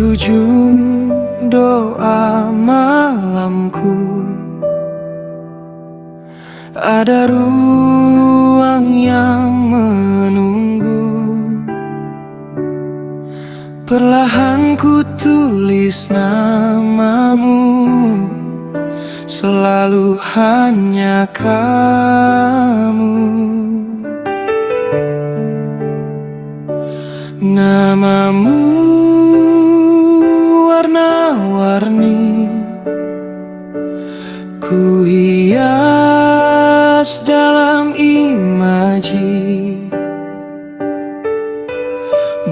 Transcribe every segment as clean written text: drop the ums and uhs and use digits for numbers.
ujung doa malamku ada ruang yang menunggu. Perlahan ku tulis namamu, selalu hanya kamu. Namamu warna-warni, ku hias dalam imaji.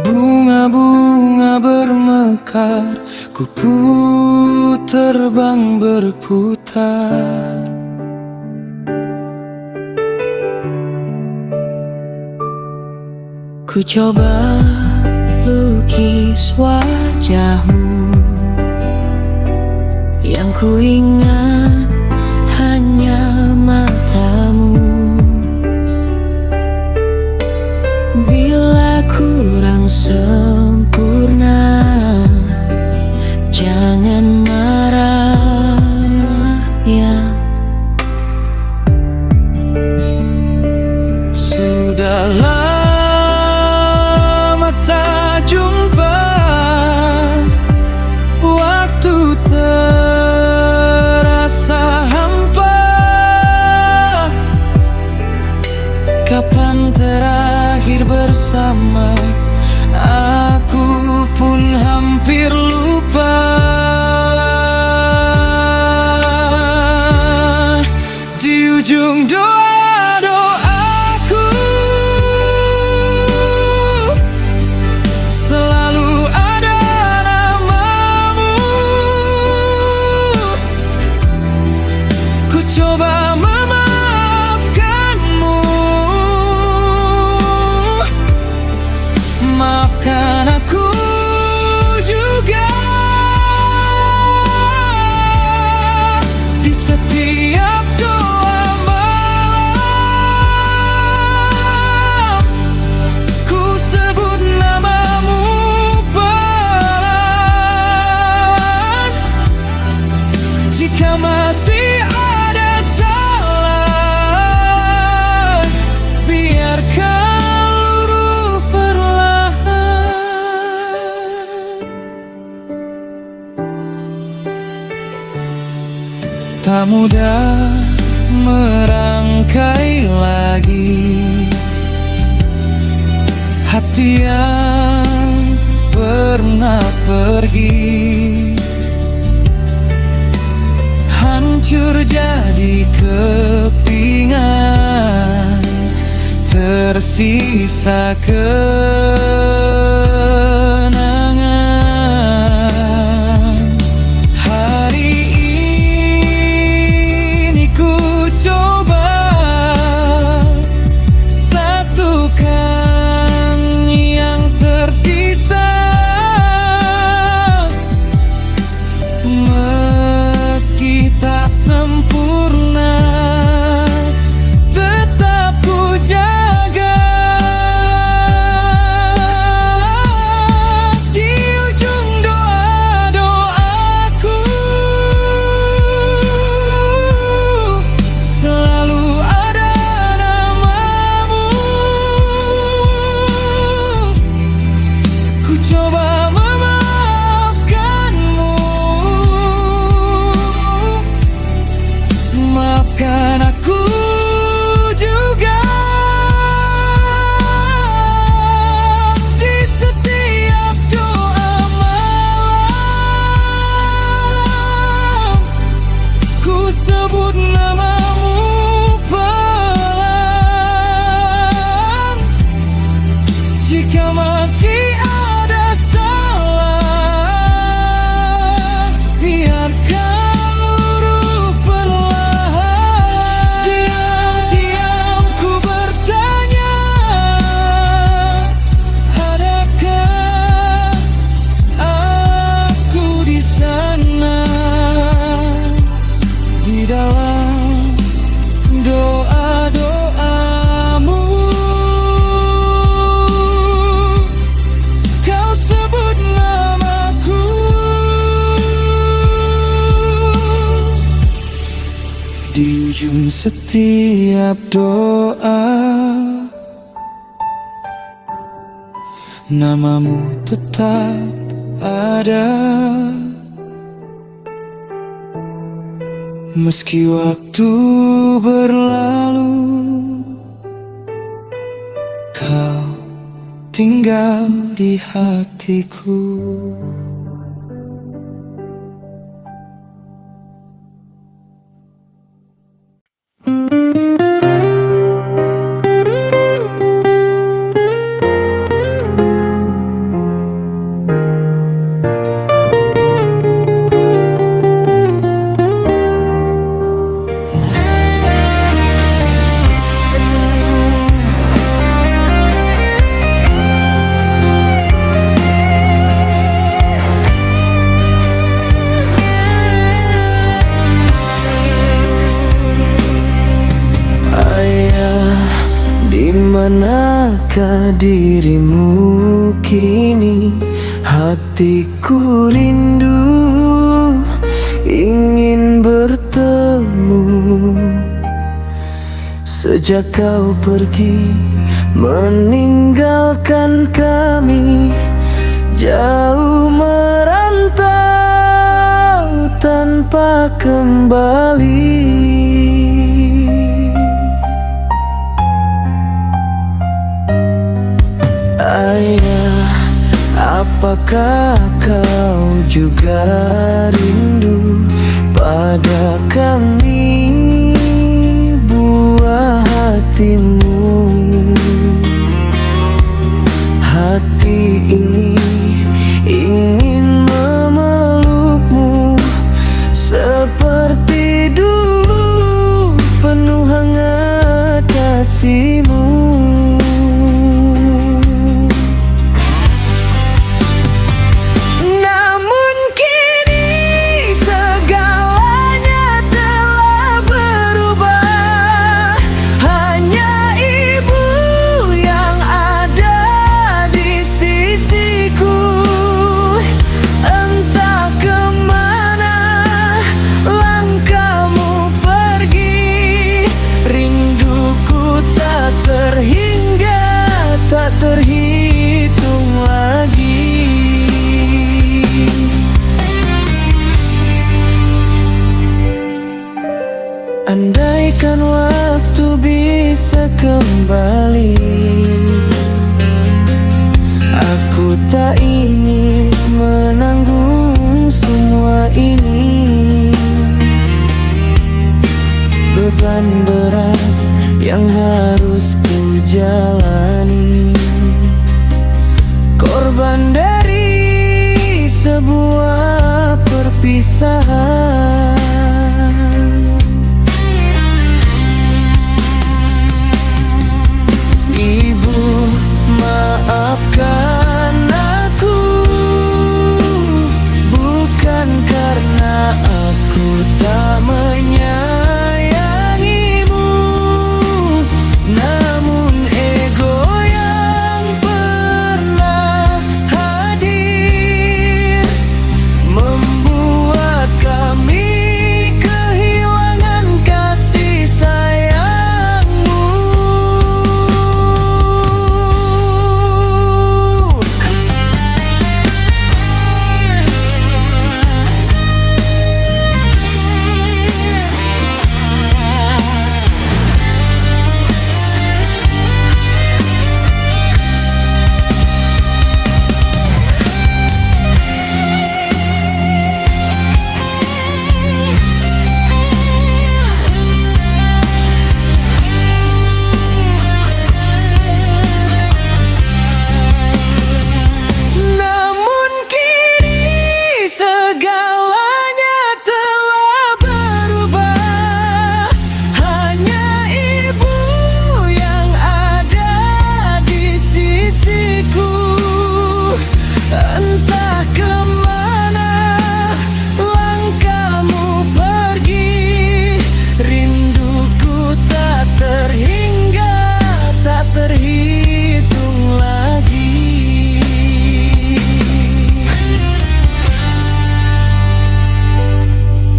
Bunga-bunga bermekar, ku terbang berputar. Ku coba lukis wajahmu, yang ku ingat hanya matamu. Bila kurang sempurna, jangan marah ya. Sudahlah tak jumpa, waktu terasa hampa. Kapan terakhir bersama, aku pun hampir lupa. Di ujung doa-doaku selalu ada namamu. Ku coba memaafkanmu, maafkan aku juga. Di setiap doa malam, ku sebut namamu pelan. Jika masih ada salah, biarkan luruh perlahan. Tak mudah merangkai lagi hati yang pernah pergi, hancur jadi kepingan, tersisa kenangan. Hari ini ku coba satukan yang tersisa. Meski tak sempurna, tetap ku jaga. setiap doa, namamu tetap ada. Meski waktu berlalu, kau tinggal di hatiku. Manakah dirimu kini? Hatiku rindu ingin bertemu. Sejak kau pergi meninggalkan kami, jauh merantau tanpa kembali. Ayah, apakah kau juga rindu pada kami, buah hatimu? Hati ini ingin memelukmu seperti dulu, penuh hangat kasihmu. Andaikan waktu bisa kembali, aku tak ingin menanggung semua ini. Beban berat yang harus ku jalani, korban dari sebuah perpisahan. Maafkan aku, bukan karena aku tak menyayangimu, namun ego yang pernah hadir membuat kami kehilangan kasih sayangmu.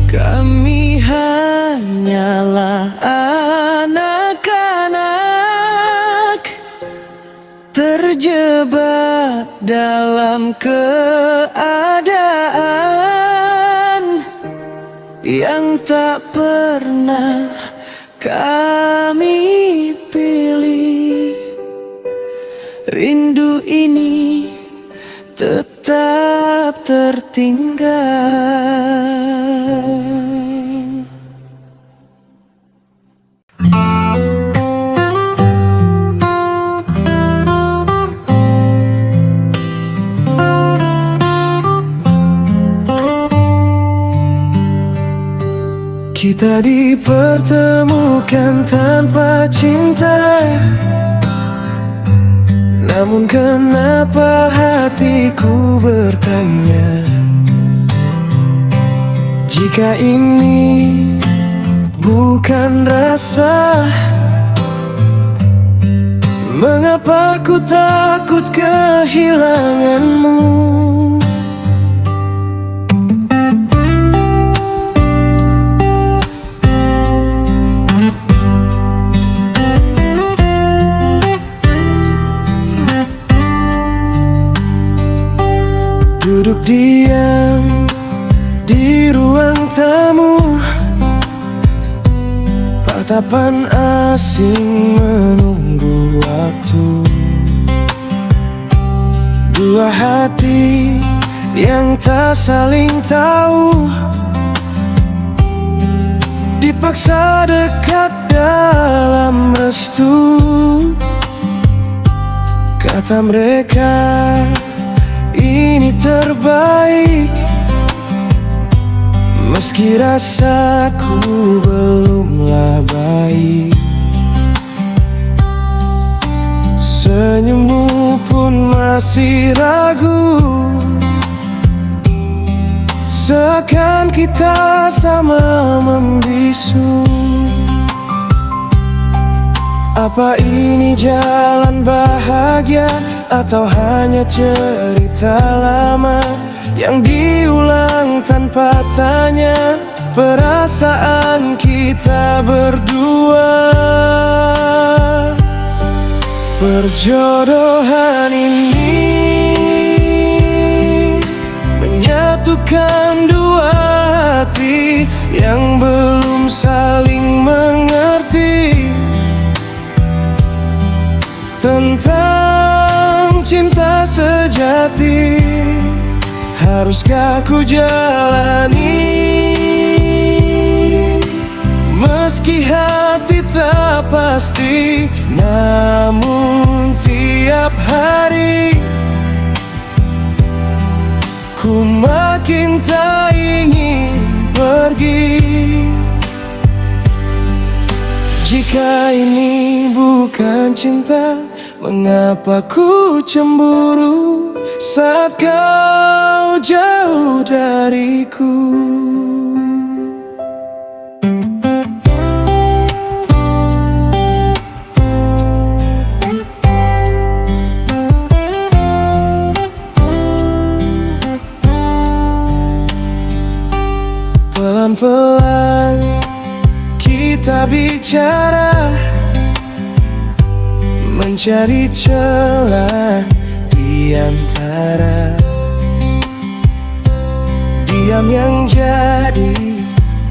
Kami hanyalah dalam keadaan yang tak pernah kami pilih. Rindu ini tetap tertinggal. Kita dipertemukan tanpa cinta, namun kenapa hatiku bertanya, jika ini bukan rasa, mengapa ku takut kehilanganmu? Duduk diam di ruang tamu, tatapan asing menunggu waktu. Dua hati yang tak saling tahu, dipaksa dekat dalam restu. Kata mereka ini terbaik, meski rasaku belumlah baik. Senyummu pun masih ragu, seakan kita sama membisu. Apa ini jalan bahagia, atau hanya cerita lama yang diulang tanpa tanya perasaan kita berdua? Perjodohan ini menyatukan dua hati yang belum saling mengerti tentang cinta sejati. Haruskah ku jalani, meski hati tak pasti, namun tiap hari ku makin tak ingin pergi. Jika ini bukan cinta, mengapa ku cemburu saat kau jauh dariku? Pelan-pelan kita bicara, mencari celah di antara diam yang jadi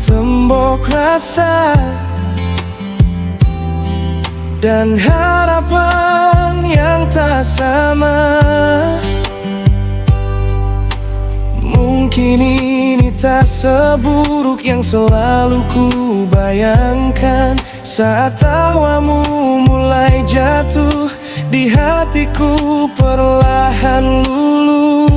tembok rasa dan harapan yang tak sama. Mungkin ini tak seburuk yang selalu ku bayangkan saat tawamu mulai jatuh di hatiku perlahan luluh.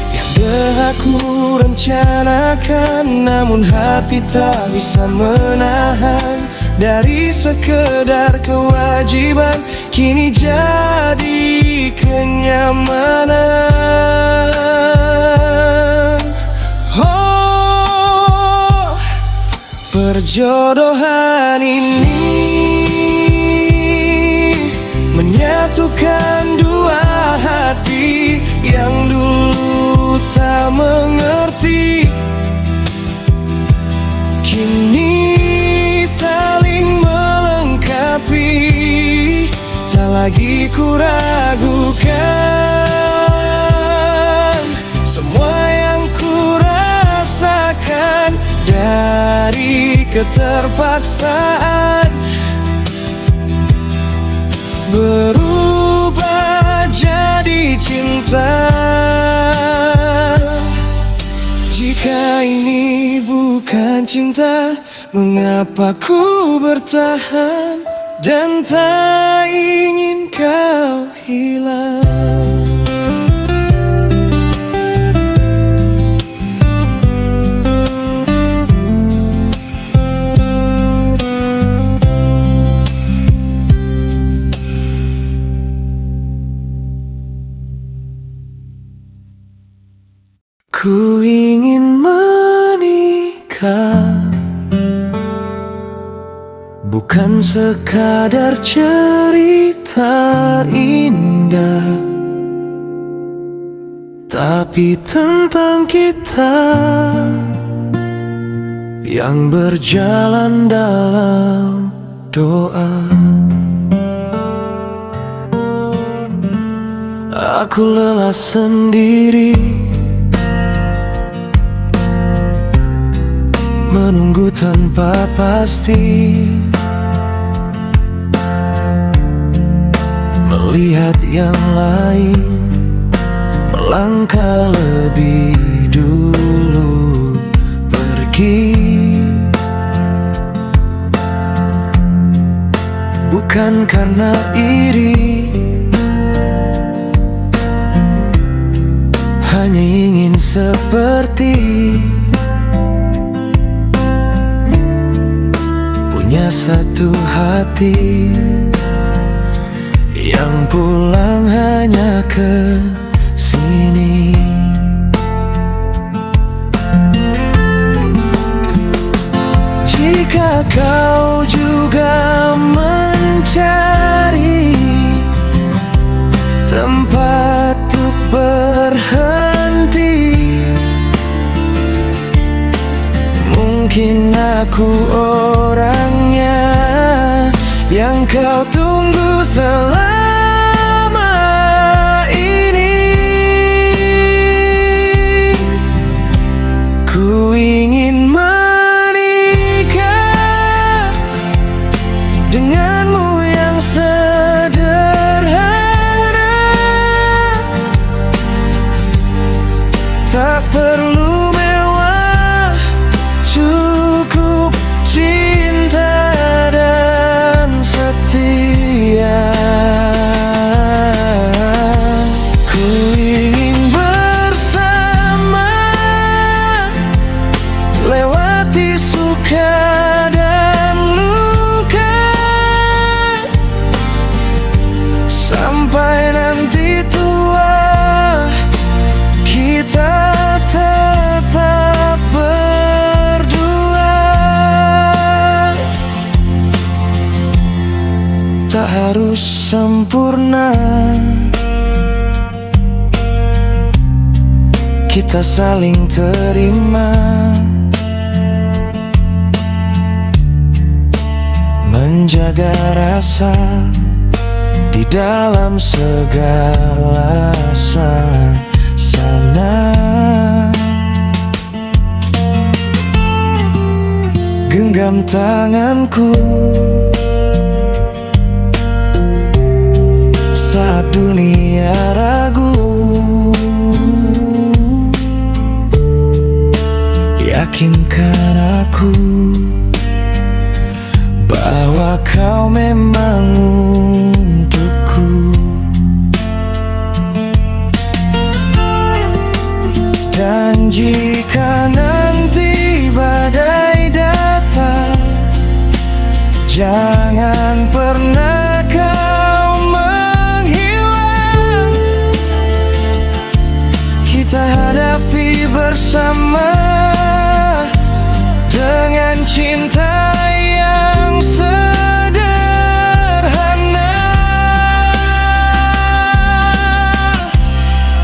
Yang dah aku rencanakan, namun hati tak bisa menahan. Dari sekedar kewajiban kini jadi kenyamanan. Oh, perjodohan ini menyatukan dua hati yang dulu tak mengerti, kini saling melengkapi. Tak lagi ku ragukan semua yang ku rasakan dari keterpaksaan berubah jadi cinta. Jika ini bukan cinta, mengapa ku bertahan dan tak ingin kau hilang? Ku ingin menikah, bukan sekadar cerita indah, tapi tentang kita yang berjalan dalam doa. Aku lelah sendiri menunggu tanpa pasti, melihat yang lain melangkah lebih dulu pergi. Bukan karena iri, hanya ingin seperti punya satu hati yang pulang hanya ke sini. Jika kau juga mencari tempat untuk berhenti, mungkin aku orangnya yang kau tunggu selama ini. Ku ingin menikah denganmu yang sederhana, tak perlu mewah, cukup cinta dan setia. Ku ingin bersama lewati suka dan luka, sampai nanti tua kita tetap berdua. Tak harus sempurna, kita saling terima, menjaga rasa di dalam segala suasana. Genggam tanganku saat dunia ragu, yakinkan aku bahwa kau memang untukku. Dan jika nanti badai datang, jangan pernah kau menghilang. Kita hadapi bersama dengan cinta yang sederhana.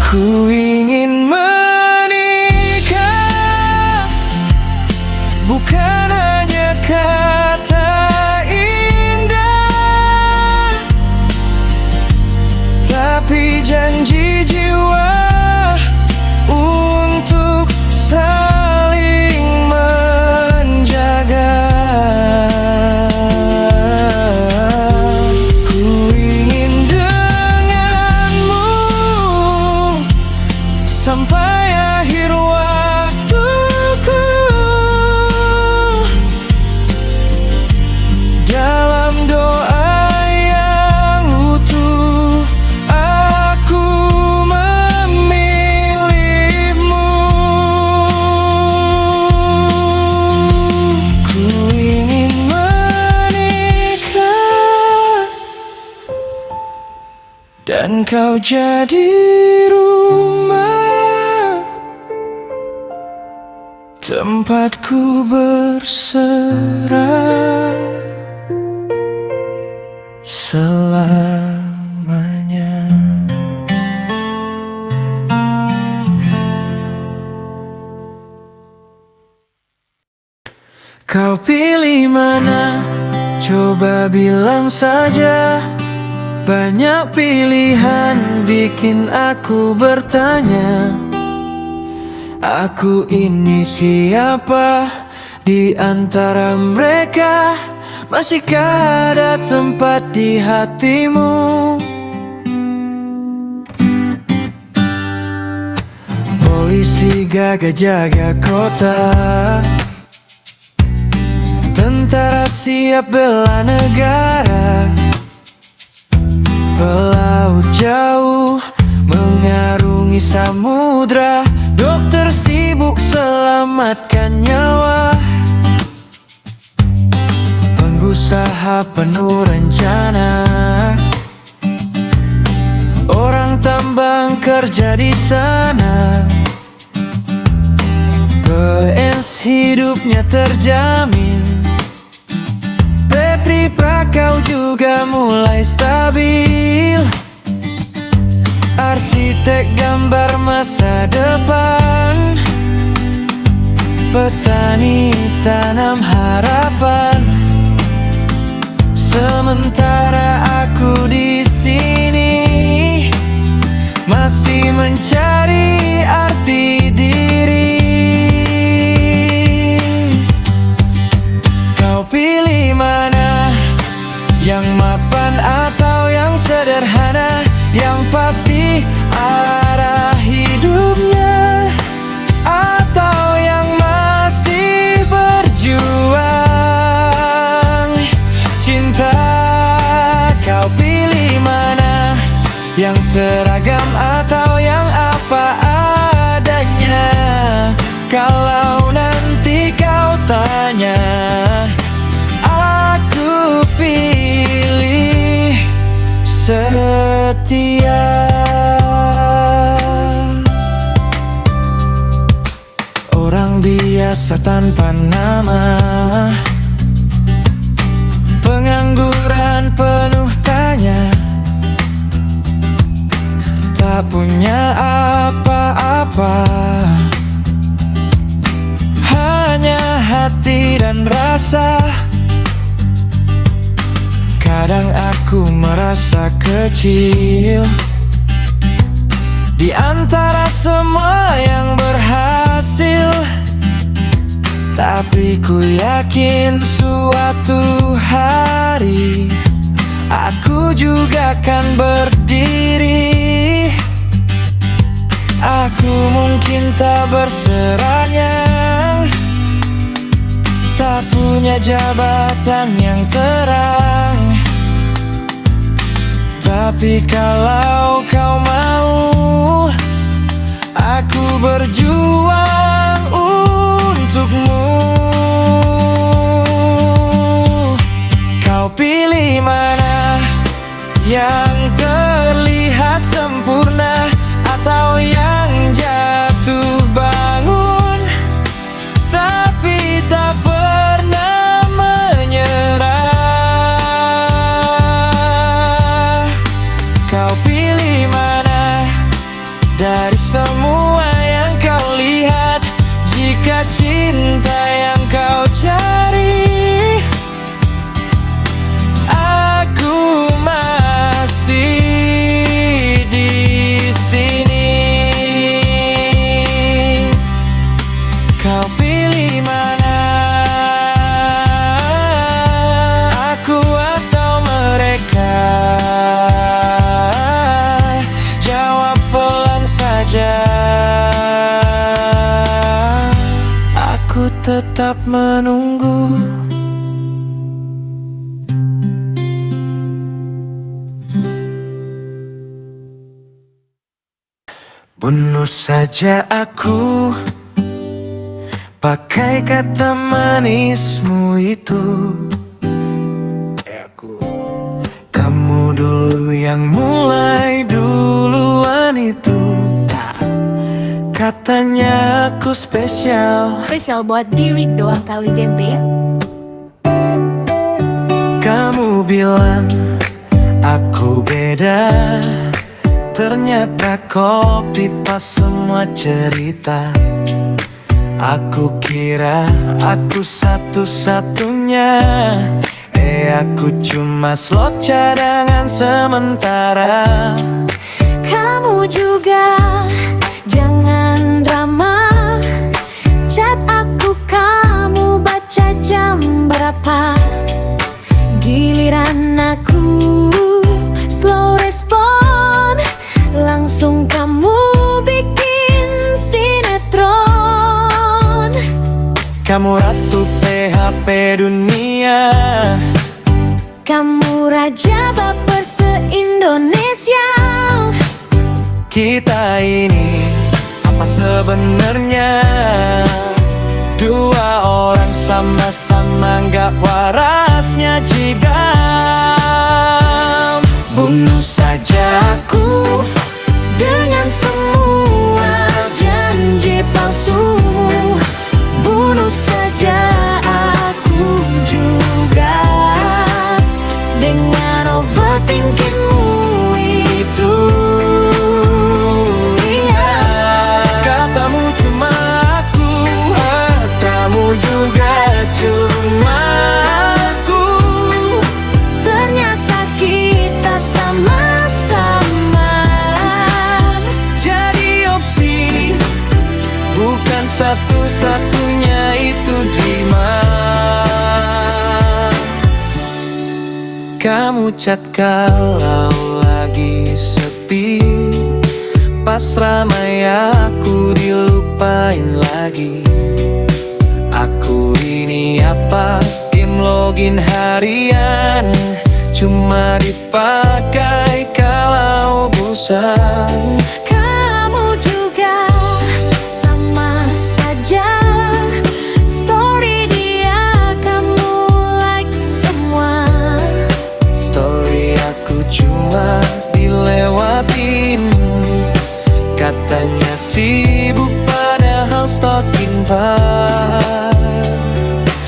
Ku ingin menikah, bukan hanya kata indah, sampai akhir waktuku. Dalam doa yang utuh, aku memilihmu. Ku ingin menikah dan kau jadi rumah tempatku berserah selamanya. Kau pilih mana? Coba bilang saja. Banyak pilihan bikin aku bertanya. Aku ini siapa di antara mereka? Masihkah ada tempat di hatimu? Polisi gagah jaga kota, tentara siap bela negara. Pelaut jauh mengarungi samudra, dokter sibuk selamatkan nyawa. Pengusaha penuh rencana, orang tambang kerja di sana. PNS hidupnya terjamin, Pepripa kau juga mulai stabil. Arsitek gambar masa depan, petani tanam harapan. Sementara aku di sini masih mencari arti diri. Kau pilih mana? Yang mapan atau yang sederhana? Yang pasti arah hidupnya, atau yang masih berjuang cinta? Kau pilih mana? Yang seragam atau yang apa adanya? Kalau nanti kau tanya, aku pilih setia. Orang biasa tanpa nama, pengangguran penuh tanya, tak punya apa-apa, hanya hati dan rasa. Kadang aku merasa kecil di antara semua yang berhasil, tapi ku yakin suatu hari aku juga akan berdiri. Aku mungkin tak berserahnya, tak punya jabatan yang terang, tapi kalau kau mau, aku berjuang untukmu. Kau pilih mana? Yang terlihat sempurna atau yang jatuh bangun tapi tak pernah menyerah? Kau pilih mana dari semua yang kau lihat? Jika cinta yang kau cari, aku masih di sini. Kau pilih mana? Aku atau mereka? Jawab pelan saja. tetap menunggu. Bunuh saja aku, pakai kata manismu itu. Kamu dulu yang mulai duluan itu. Katanya aku spesial. Spesial buat diri doang kali Dembe. Kamu bilang aku beda, ternyata copy pas semua cerita. Aku kira aku satu-satunya, aku cuma slot cadangan sementara. Kamu juga jangan drama. Chat aku kamu baca jam berapa. Giliran aku slow respon, langsung kamu bikin sinetron. Kamu ratu PHP dunia, kamu raja baper se-Indonesia. Kita ini apa sebenarnya? Dua orang sama-sama gak warasnya jigam. Bunuh saja aku dengan semua janji palsu. Bunuh saja aku juga dengan overthinkingmu itu. Iya. Katamu cuma aku, kamu juga cuma aku. Ternyata kita sama-sama Jadi opsi, bukan satu-satunya itu terima. Kamu chat kalau lagi sepi, pas ramai aku dilupain lagi. Aku ini apa, game login harian, cuma dipakai kalau bosan. Kamu juga sama saja. Story dia kamu like semua. Story aku cuma dilewatin. Katanya sibuk padahal stalking bar.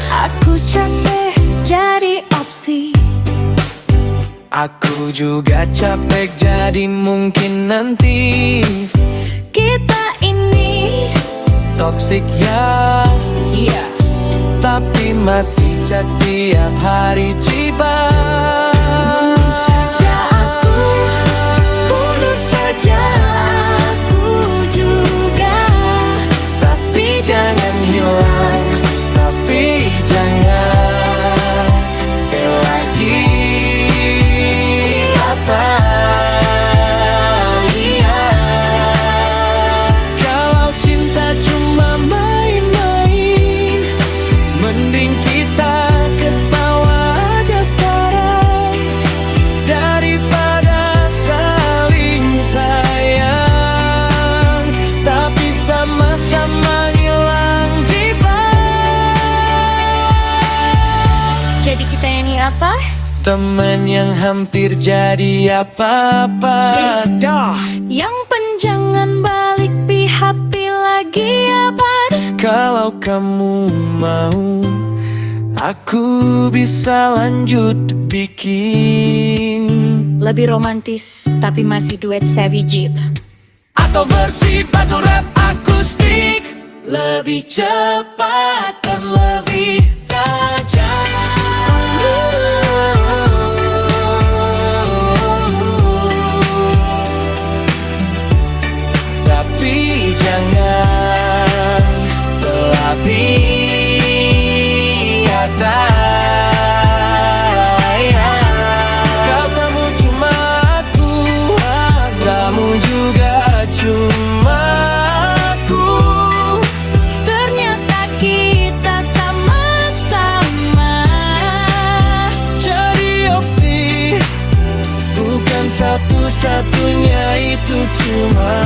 Aku capek jadi opsi. Aku juga capek jadi mungkin nanti. Kita ini Toxic ya, iya, tapi masih chat tiap hari cibat. bunuh saja aku, bunuh saja aku juga. Tapi jangan hilang, tapi jangan lagi kata. Iya. Kalau cinta cuma main-main, mending kita ketawa aja sekarang daripada saling sayang tapi sama-sama hilang jibat. Jadi kita ini apa? Teman yang hampir jadi apa-apa. Yang penjangan balik PHP lagi apa? Kalau kamu mau, aku bisa lanjut bikin. Lebih romantis tapi masih duet Savvy Jeep. Atau versi battle rap akustik, lebih cepat dan lebih tajam. Tapi jangan lebih katamu cuma aku, kamu juga cuma aku. Ternyata kita satu-satunya itu cuma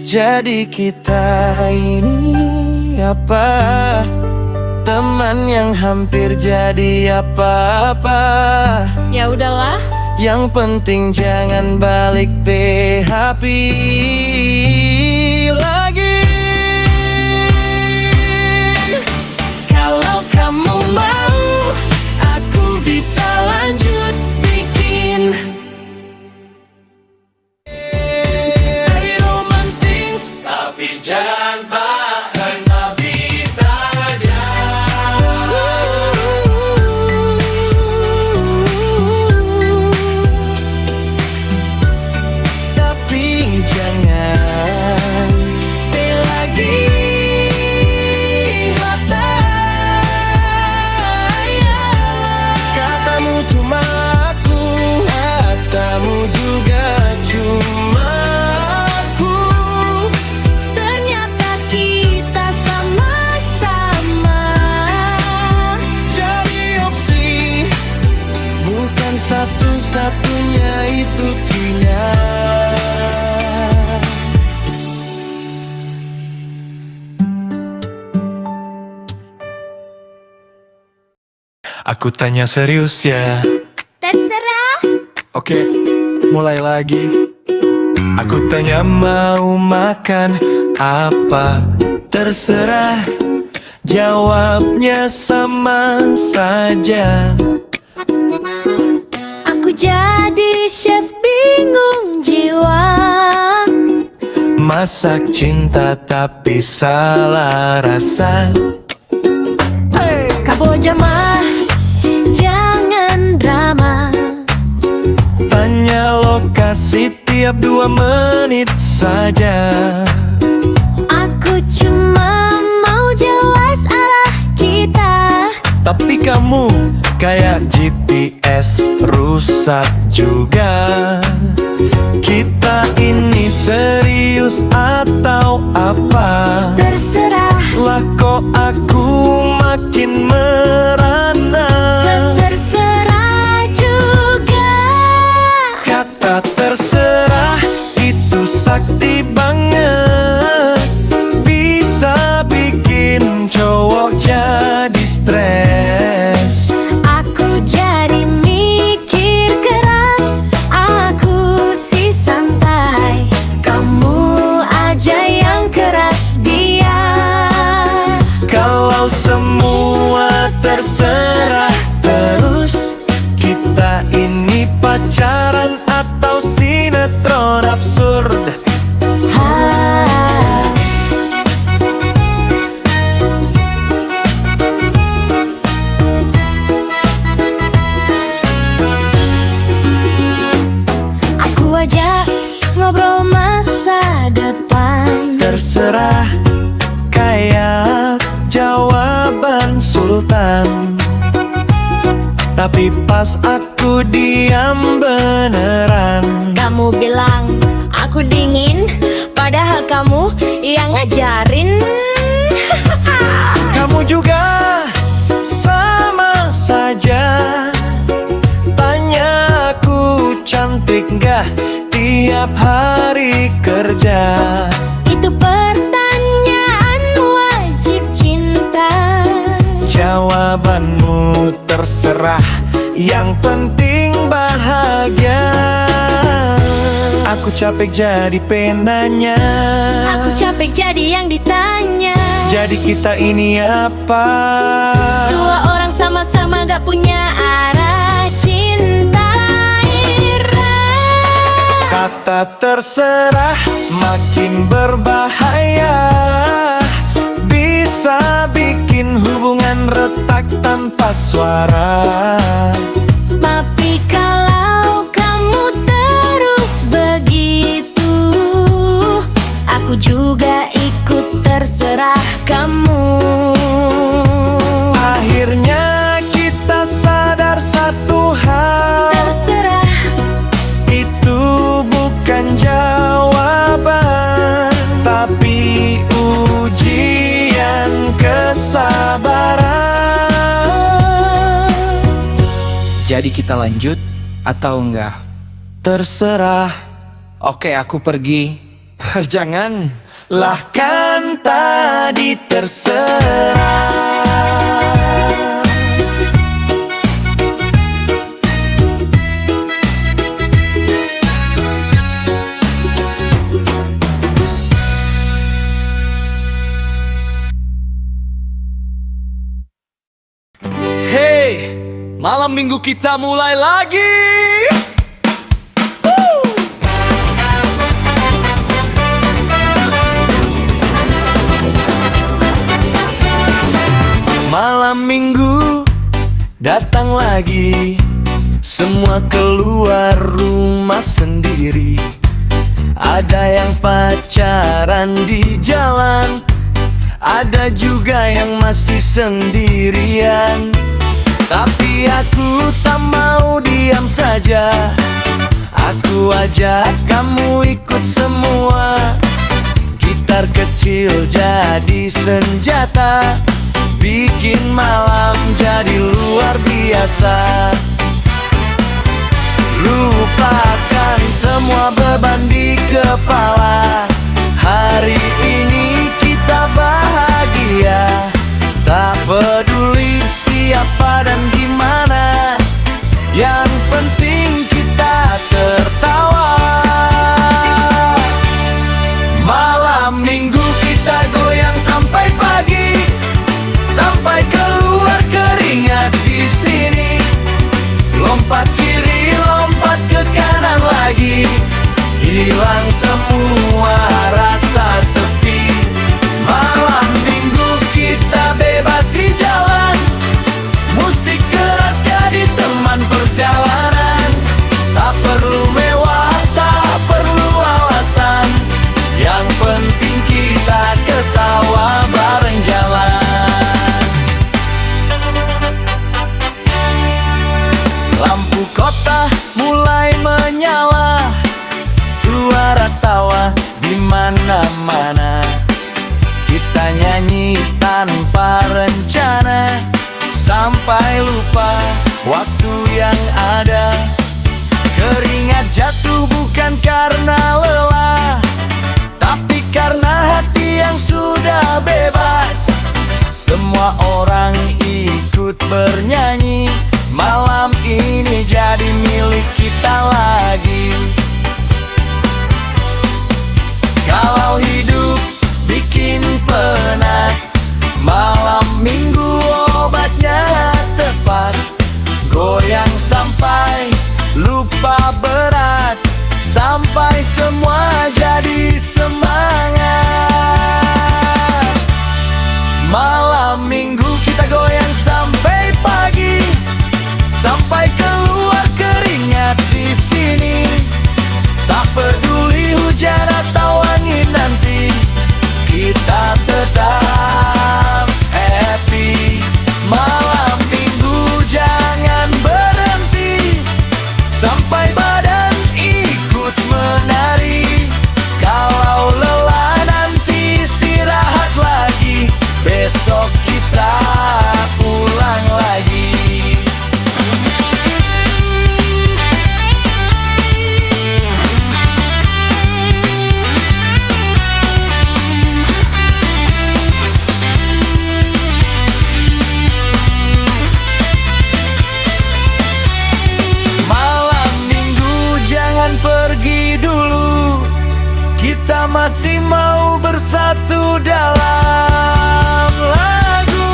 jadi kita ini apa? Teman yang hampir jadi apa-apa. Ya udahlah. Yang penting jangan balik PHP lagi. Kalau kamu mau, aku bisa lanjut bikin romantis, tapi jangan bareng Nabita aja. Tapi jangan lagi mata. Katamu cuma aku, katamu juga cuma aku. Ternyata kita sama-sama Jadi opsi, bukan satu-satunya itu Tina. Aku tanya serius ya. terserah. Oke, mulai lagi. Aku tanya mau makan apa, terserah. Jawabnya sama saja. Aku jadi chef bingung jiwa. Masak cinta tapi salah rasa. Kamboja mah jangan drama. Tanya lokasi tiap 2 menit saja. Aku cuma mau jelas arah kita. Tapi kamu kayak GPS rusak juga. Kita ini serius atau apa? Terserah. Lah kok aku makin merana. Terserah juga. Kata terserah itu sakti banget. Bisa bikin cowok jadi stres. Aku jadi mikir keras. Aku sih santai. Kamu aja yang keras dia. Kalau semua terserah terus, kita ini pacaran atau sinetron absurd? Ah. Aku aja ngobrol masa depan. Terserah kayak jawaban sultan. Tapi pas aku diam beneran. Kamu bilang aku dingin, padahal kamu yang ngajarin. Kamu juga sama saja. Tanya aku cantik nggak tiap hari kerja. Itu pertanyaan wajib cinta. Jawabanmu terserah, yang penting bahagia. Aku capek jadi penanya. Aku capek jadi yang ditanya. Jadi kita ini apa? Dua orang sama-sama gak punya arah cinta irah. Kata terserah makin berbahaya. Bisa bikin hubungan retak tanpa suara. Tapi kalau kamu terus begitu, aku juga ikut terserah kamu. Akhirnya kita sadar satu hal. Terserah. Itu bukan jawaban, tapi ujian kesabaran. Jadi kita lanjut atau enggak? Terserah. Oke, aku pergi. Janganlah, kan tadi terserah. Hey, malam minggu kita mulai lagi. Malam minggu datang lagi, semua keluar rumah sendiri. Ada yang pacaran di jalan, ada juga yang masih sendirian. Tapi aku tak mau diam saja, aku ajak kamu ikut semua. Gitar kecil jadi senjata, bikin malam jadi luar biasa. Lupakan semua beban di kepala, hari ini kita bahagia. Tak peduli siapa dan di mana, yang penting kita tertawa. Malam minggu kita goyang sampai pagi, sampai keluar keringat di sini. Lompat kiri, lompat ke kanan lagi, hilang semua rasa sepi. Malam minggu kita bebas di jalan, musik keras jadi teman perjalanan. Tak perlu mewah, tak perlu alasan, yang penting kita ketawa bareng jalan. Lampu kota mulai menyala, suara tawa di mana-mana. Kita nyanyi tanpa rencana, sampai lupa waktu yang ada. Keringat jatuh bukan karena lelah, tapi karena hati yang sudah bebas. Semua orang ikut bernyanyi, malam ini jadi milik kita lagi. Kalau hidup bikin penat, malam minggu obatnya tepat. Goyang sampai lupa berat, sampai semua jadi semangat. Malam minggu kita goyang sampai pagi, sampai keluar keringat di sini. Tak peduli hujan atau angin nanti, kita tetap happy. Malam minggu jangan berhenti, sampai badan ikut menari. Kalau lelah nanti istirahat lagi, besok kita pulang lagi. Pergi dulu, kita masih mau bersatu dalam lagu.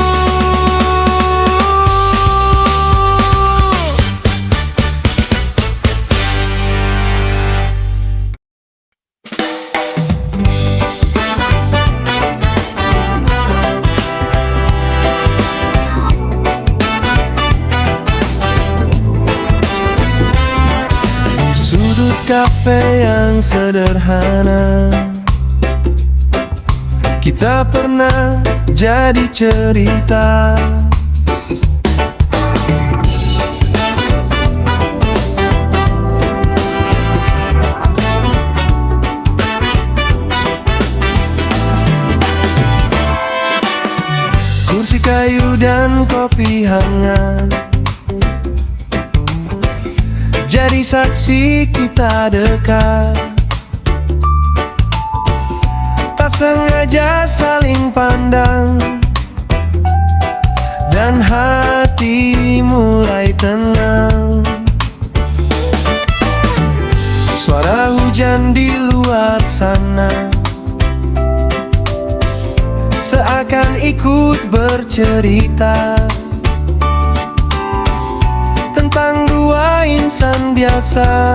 Sudut kafe yang sederhana, kita pernah jadi cerita. Kursi kayu dan kopi hangat, menjadi saksi kita dekat. Tak sengaja saling pandang, dan hati mulai tenang. Suara hujan di luar sana seakan ikut bercerita tentang dua insan biasa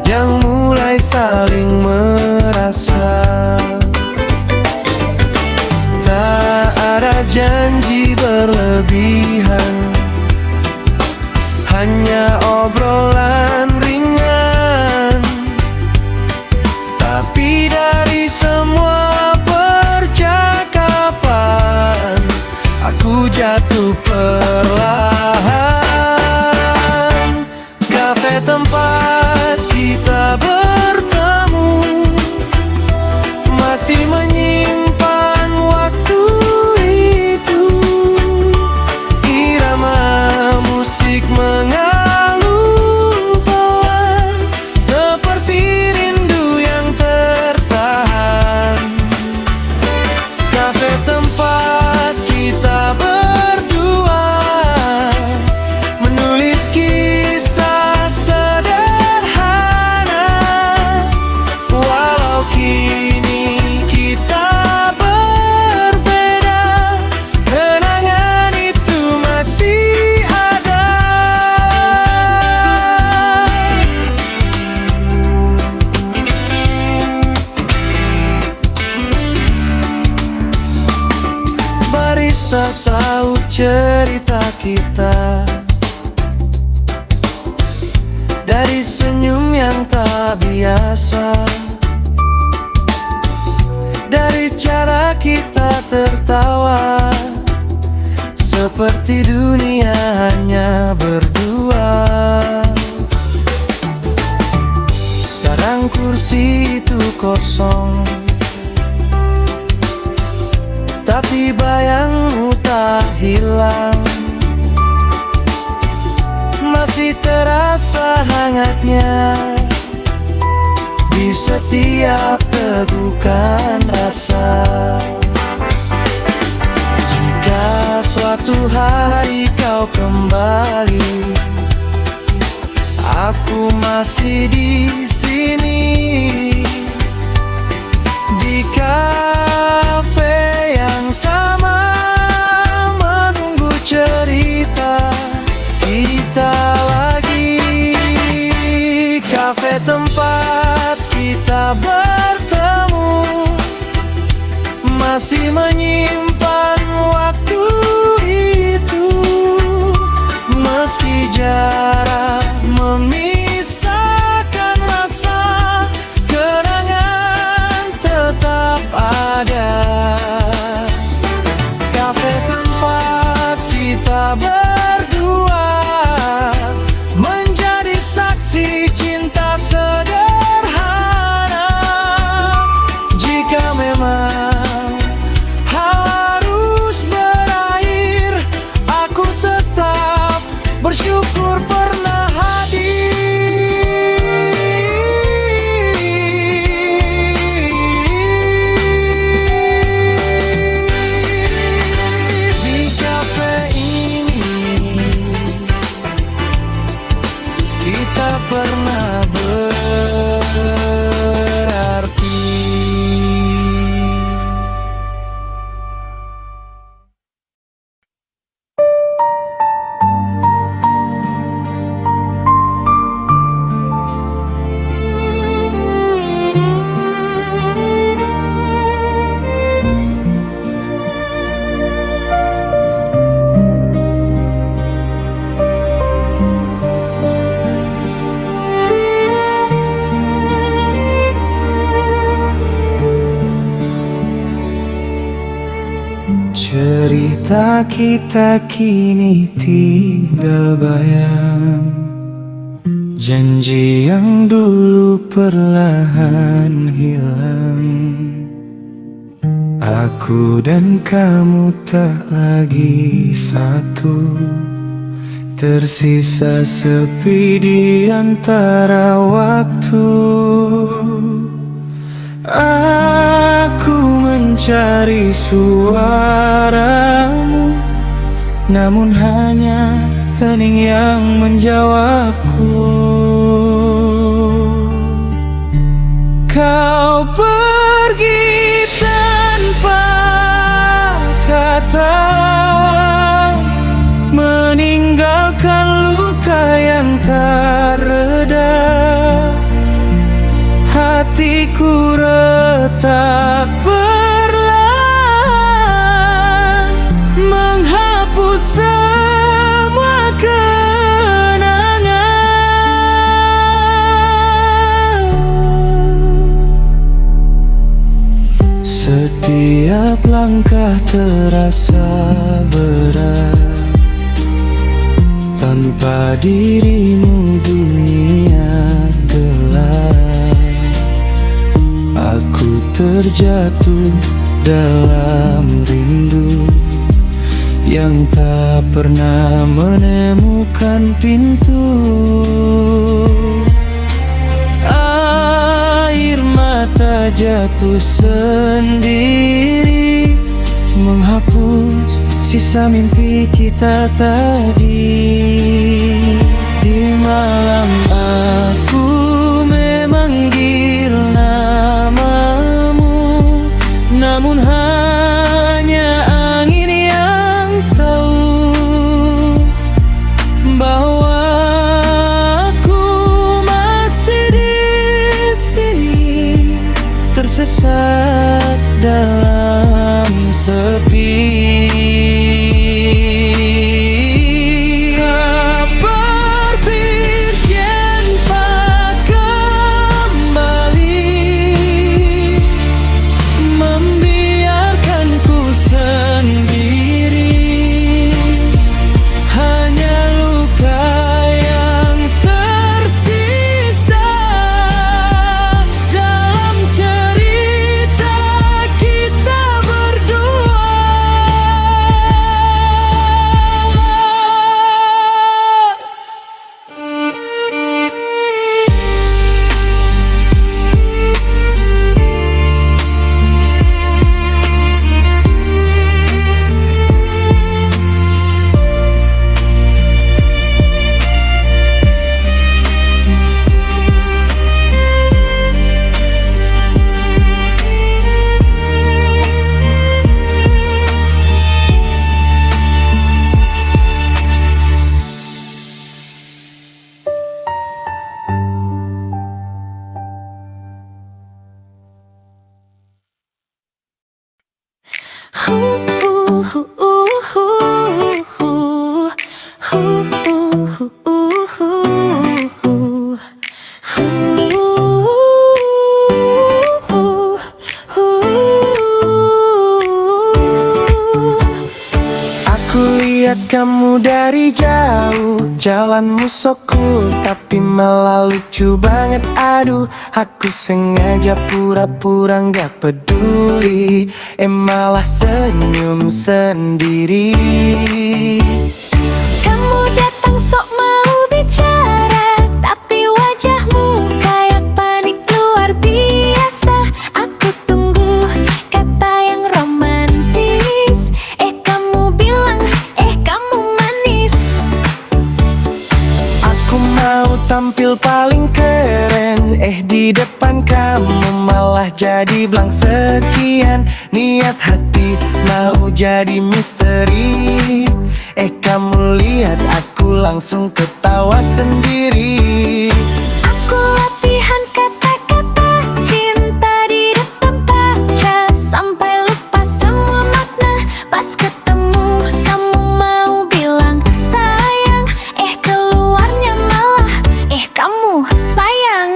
yang mulai saling merasa. Tak ada janji berlebihan, hanya obrolan ringan. Tapi dari semua percakapan, aku jatuh perlahan. Kafe tempat kita bertemu masih menyimpan waktu itu. Irama musik mengalun pelan, seperti rindu yang tertahan. Kafe tempat kita berdua menulis kisah sederhana. Walau kini kita berbeda, kenangan itu masih ada. Barista tahu cerita kita dari senyum yang tak biasa, dari cara kita tertawa seperti dunia hanya berdua. Sekarang kursi itu kosong, tapi bayangmu tak hilang. Masih terasa hangatnya di setiap tegukan rasa. Jika suatu hari kau kembali, aku masih di sini, di kafe yang sama, menunggu cerita kita lagi. Kafe tempat kita bertemu masih menyimpan waktu itu. Meski jarak memisahkan rasa, kenangan tetap ada. Kafe tempat kita berdua menjadi saksi cinta sederhana. Jika memang harus berakhir, aku tetap bersyukur pernah hadir di kafe ini. Kita pernah berarti. Cerita kita kini tinggal bayang, janji yang dulu perlahan hilang. Aku dan kamu tak lagi satu, Tersisa sepi di antara waktu. Aku mencari suaramu, namun hanya hening yang menjawabku. Kau pergi tanpa kata, meninggalkan luka yang tak reda. Hatiku retak perlahan, menghapus semua kenangan. Setiap langkah terasa berat, tanpa dirimu dunia gelap. Aku terjatuh dalam rindu yang tak pernah menemukan pintu. Air mata jatuh sendiri, menghapus sisa mimpi kita tadi. Di malam aku memanggil namamu, namun hanya angin yang tahu bahwa aku masih di sini, tersesat dalam sepi. Lihat kamu dari jauh, jalanmu so cool, tapi malah lucu banget. Aduh, aku sengaja pura-pura gak peduli, malah senyum sendiri. Kamu datang sok mau bicara, tapi wajahmu kayak panik luar biasa. Aku tunggu kata yang romantis, kamu bilang kamu manis. Aku mau tampil paling keren, di depan kamu malah jadi blank sekian. Niat hati mau jadi misteri, kamu lihat aku langsung ketawa sendiri. Aku latihan kata-kata cinta di depan kaca, sampai lupa semua makna. Pas ketemu kamu mau bilang sayang, keluarnya malah kamu sayang.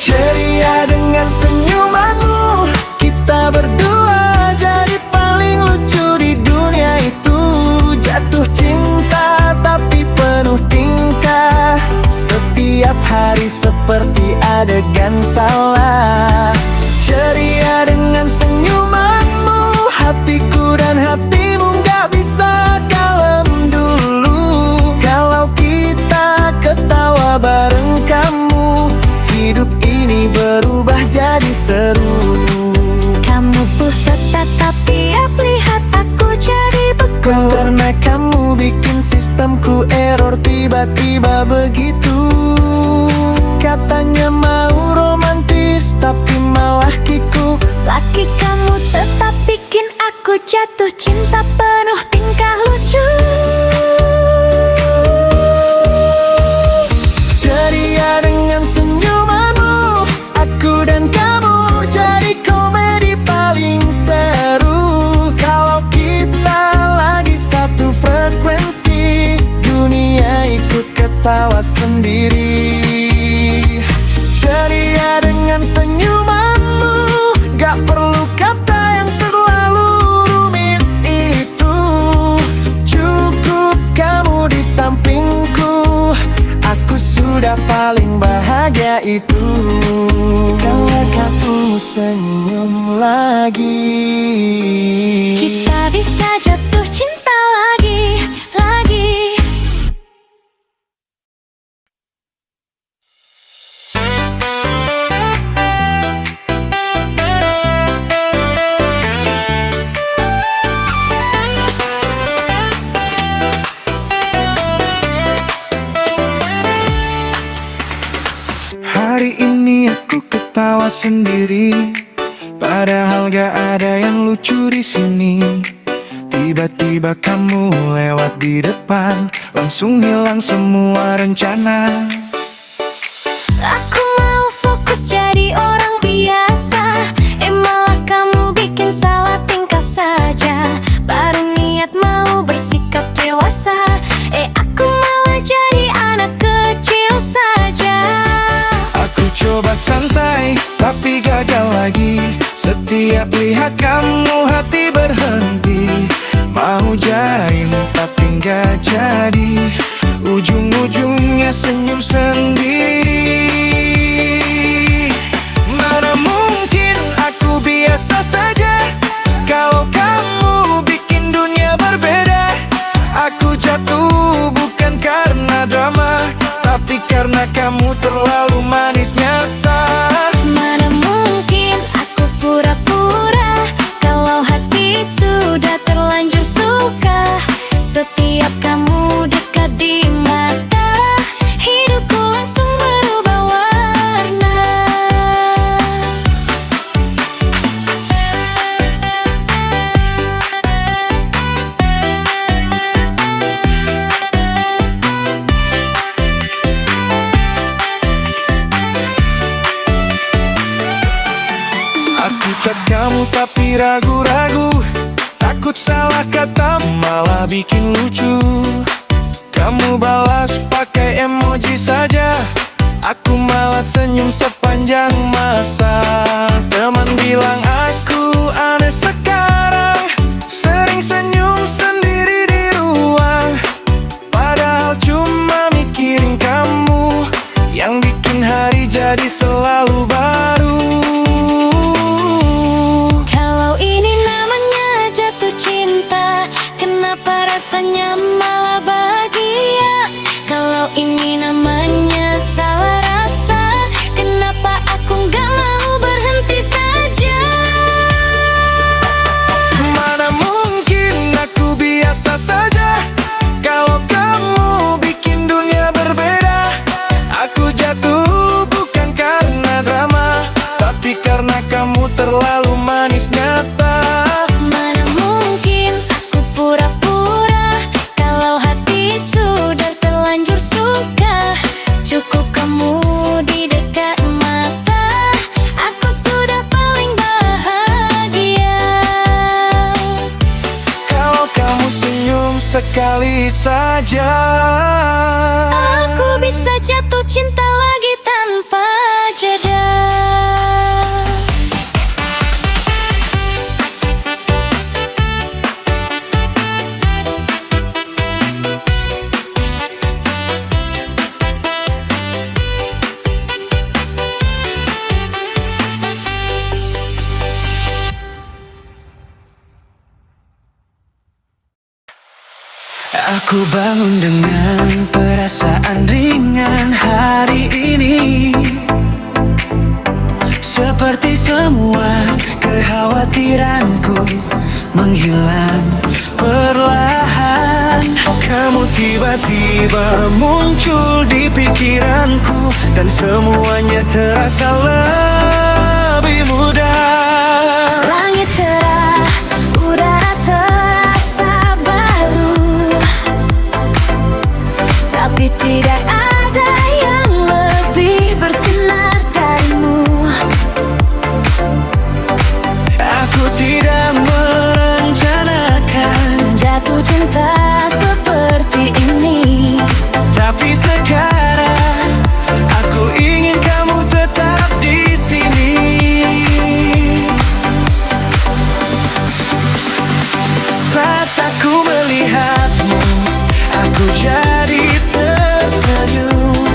Ceria dengan senyumanmu, kita berdua jadi paling lucu di dunia itu. Jatuh cinta tapi penuh tingkah, setiap hari seperti adegan salah. Ceria dengan senyumanmu, hatiku dan hatimu gak bisa kalem dulu. ini berubah jadi seru. Kamu buta tapi ya lihat aku jadi beku. Karena kamu bikin sistemku error tiba-tiba begitu. Katanya mau romantis tapi malah kiku. Laki kamu tetap bikin aku jatuh cinta penuh tingkah lucu. Ceria dengan senyumanmu, aku dan kamu jadi komedi paling seru. Kalau kita lagi satu frekuensi, dunia ikut ketawa sendiri. Ceria dengan senyumanmu, gak perlu kata yang terlalu rumit itu. Cukup kamu di sampingku, aku sudah paling bahagia itu. Kalau kamu senyum lagi, Kita bisa jatuh cinta lagi. hari ini aku ketawa sendiri, padahal gak ada yang lucu di sini. Tiba-tiba kamu lewat di depan, langsung hilang semua rencana. Aku mau fokus jadi orang biasa, malah kamu bikin salah tingkah saja. Baru niat mau bersikap dewasa, aku malah jadi anak kecil saja. Aku coba santai, tapi gagal lagi. Setiap lihat kamu hati berhenti. Mau jaim tapi nggak jadi, ujung-ujungnya senyum sendiri. Mana mungkin aku biasa saja, kalau kamu bikin dunia berbeda. Aku jatuh bukan karena drama, tapi karena kamu terlalu manis nyata. Mana mungkin aku pura-pura, kalau hati sudah terlanjur suka. Setiap kamu dekat di mata, hidupku langsung berubah warna. Aku chat kamu tapi ragu-ragu, takut salah kata malah bikin lucu. Kamu balas pakai emoji saja, aku malah senyum sepanjang masa. Teman bilang aku aneh sekarang, sering senyum sendiri di ruang. Padahal cuma mikirin kamu, yang bikin hari jadi selalu baru. Kalau ini namanya jatuh cinta, kenapa rasanya malah bahagia? Kalau ini namanya salah rasa, kenapa aku gak mau berhenti saja? Mana mungkin aku biasa saja, kalau kamu bikin dunia berbeda. Aku jatuh bukan karena drama, tapi karena kamu terlalu manis nyata. Mana mungkin aku pura-pura, kalau hati sudah terlanjur suka. Cukup kamu di dekat mata, aku sudah paling bahagia. Kalau kamu senyum sekali saja, Aku bisa jatuh cinta lagi tanpa jeda. aku bangun dengan perasaan ringan hari ini. Seperti semua kekhawatiranku menghilang perlahan. Kamu tiba-tiba muncul di pikiranku, dan semuanya terasa lebih mudah. Langit cerah, udara terasa baru, tapi tidak ada yang lebih bersinar darimu. Aku tidak merencanakan Jatuh cinta seperti ini, tapi sekarang aku ingin kamu tetap di sini. Saat aku melihatmu, aku jadi tersenyum.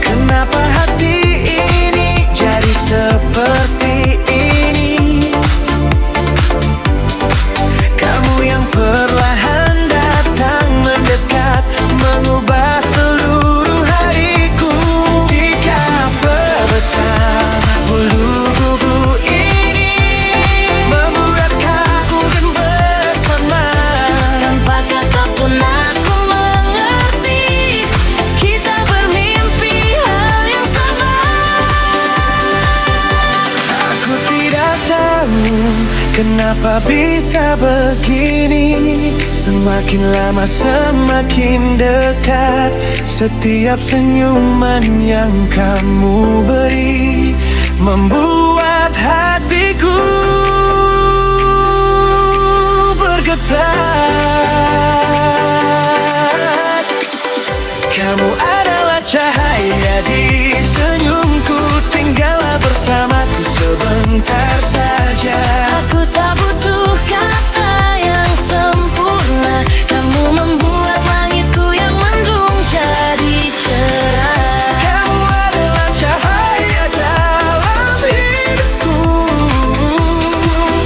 Kenapa hati ini jadi seperti ini? Kamu yang perlahan datang mendekat, mengubah seluruh hariku. Jika berbesar bulu kuku ini, membuat kaku dan bersama. tanpa kata pun aku mengerti, kita bermimpi hal yang sama. Aku tidak tahu kenapa bisa begini. Semakin lama semakin dekat, setiap senyuman yang kamu beri membuat hatiku bergetar. Kamu adalah cahaya di senyumku, tinggallah bersamaku sebentar saja. Aku tak butuh kata yang sempurna, kamu membuat langitku yang mendung jadi cerah. Kamu adalah cahaya dalam hidupku,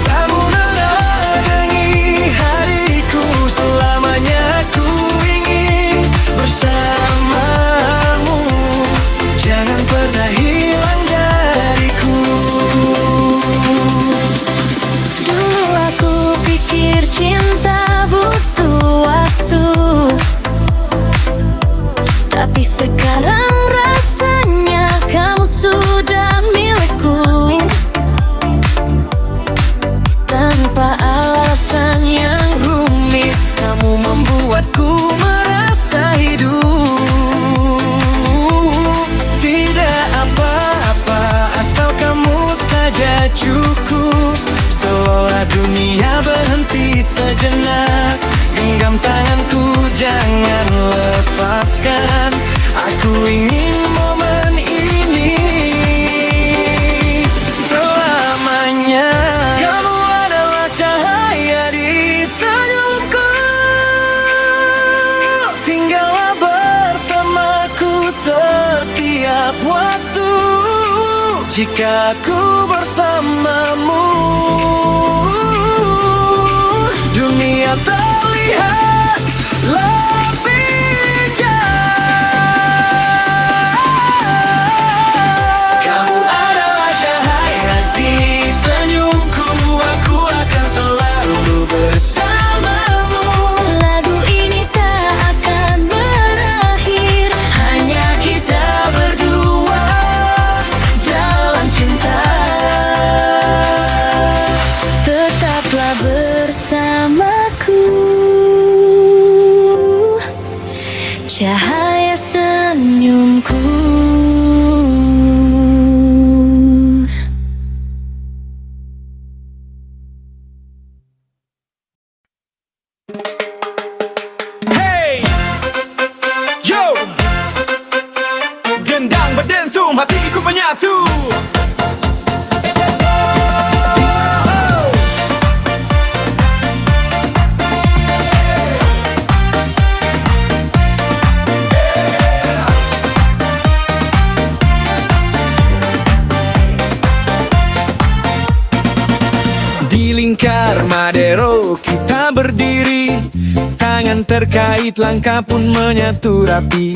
kamu menerangi hariku. Selamanya ku ingin bersamamu, jangan pernah hilang dariku. Dulu aku pikir cinta butuh waktu, tapi sekarang rasanya kamu sudah milikku. Tanpa alasan yang Rumit, kamu membuatku merasa hidup. Tidak apa-apa, asal kamu saja cukup. Seolah dunia berhenti sejenak, genggam tanganku, jangan lepaskan. Aku ingin momen ini selamanya. Kamu adalah cahaya di senyumku, tinggallah bersamaku setiap waktu. Jika aku bersamamu, dunia terlihat lebih indah. Kamu adalah cahaya di senyumku, aku akan selalu bersamamu. lagu ini tak akan berakhir, Hanya kita berdua dalam cinta. tetaplah bersamaku. Cahaya senyumku. Hey, yo, gendang berdentum, hatiku menyatu. Di Di lingkar Madero kita berdiri, tangan terkait, langkah pun menyatu rapi.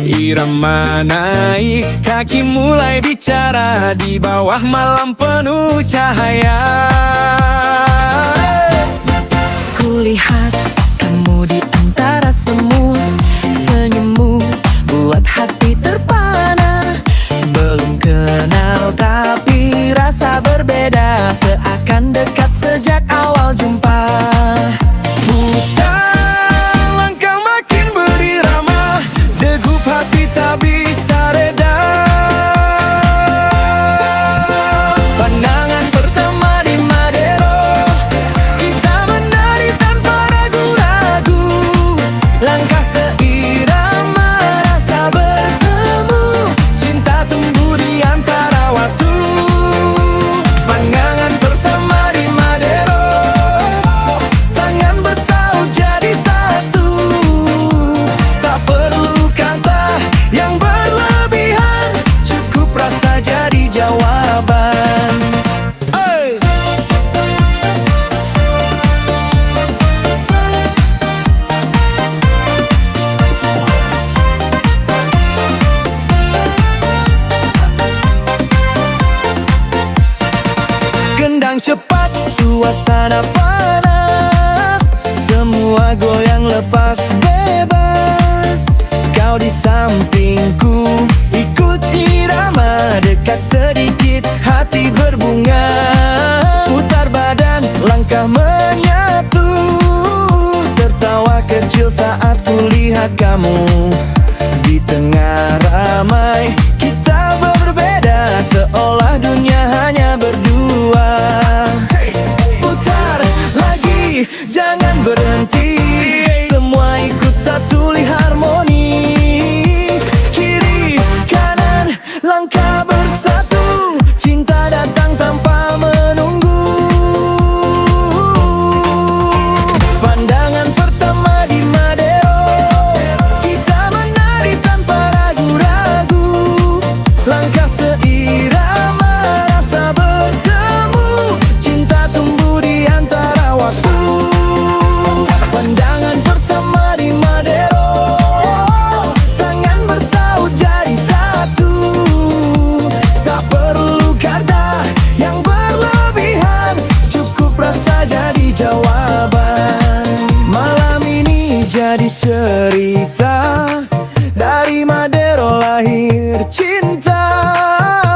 Irama naik, kaki mulai bicara di bawah malam penuh cahaya. Kulihat kamu di antara semua, senyummu buat hati terpana. Belum kenal tapi rasa berbeda, seakan dekat sejak awal jumpa. Putar langkah makin berirama, degup hati tak bisa reda. Pandangan pertama di Madero, kita menari tanpa ragu-ragu. Langkah seirama, rasa bertemu, cinta tumbuh di antara waktu. Pandangan pertama di Madero, tangan bertaut jadi satu. Tak perlu kata yang berlebihan, cukup rasa jadi jawaban. Hey! Gendang cepat, suasana panas, semua goyang lepas bebas. Kau di sampingku, ikut irama, dekat sedikit hati berbunga. Putar badan, langkah menyatu, tertawa kecil saat kulihat kamu. Di tengah ramai, kita berbeda, seolah dunia hanya berdua. Putar lagi, jangan berhenti, semua ikut satu li harmoni. Kiri, kanan, langkah bersatu, cinta datang tanpa menunggu. Pandangan pertama di Madero, kita menari tanpa ragu-ragu. Langkah seirama, rasa bertemu, cinta tumbuh di antara waktu. Pandangan pertama di Madero, tangan bertaut jadi satu. Tak perlu kata yang berlebihan, cukup rasa jadi jawaban. Malam ini jadi cerita, dari Madero lahir cinta.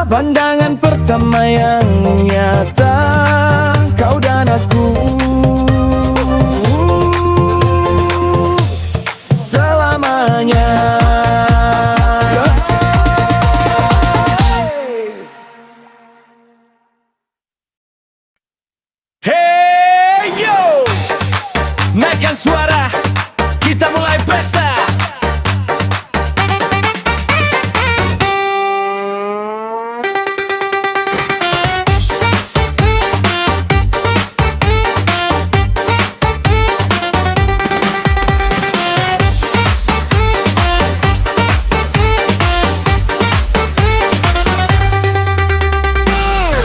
Pandangan pertama yang nyata, kau dan aku selamanya. Hey yo, naikkan suara, kita mulai pesta.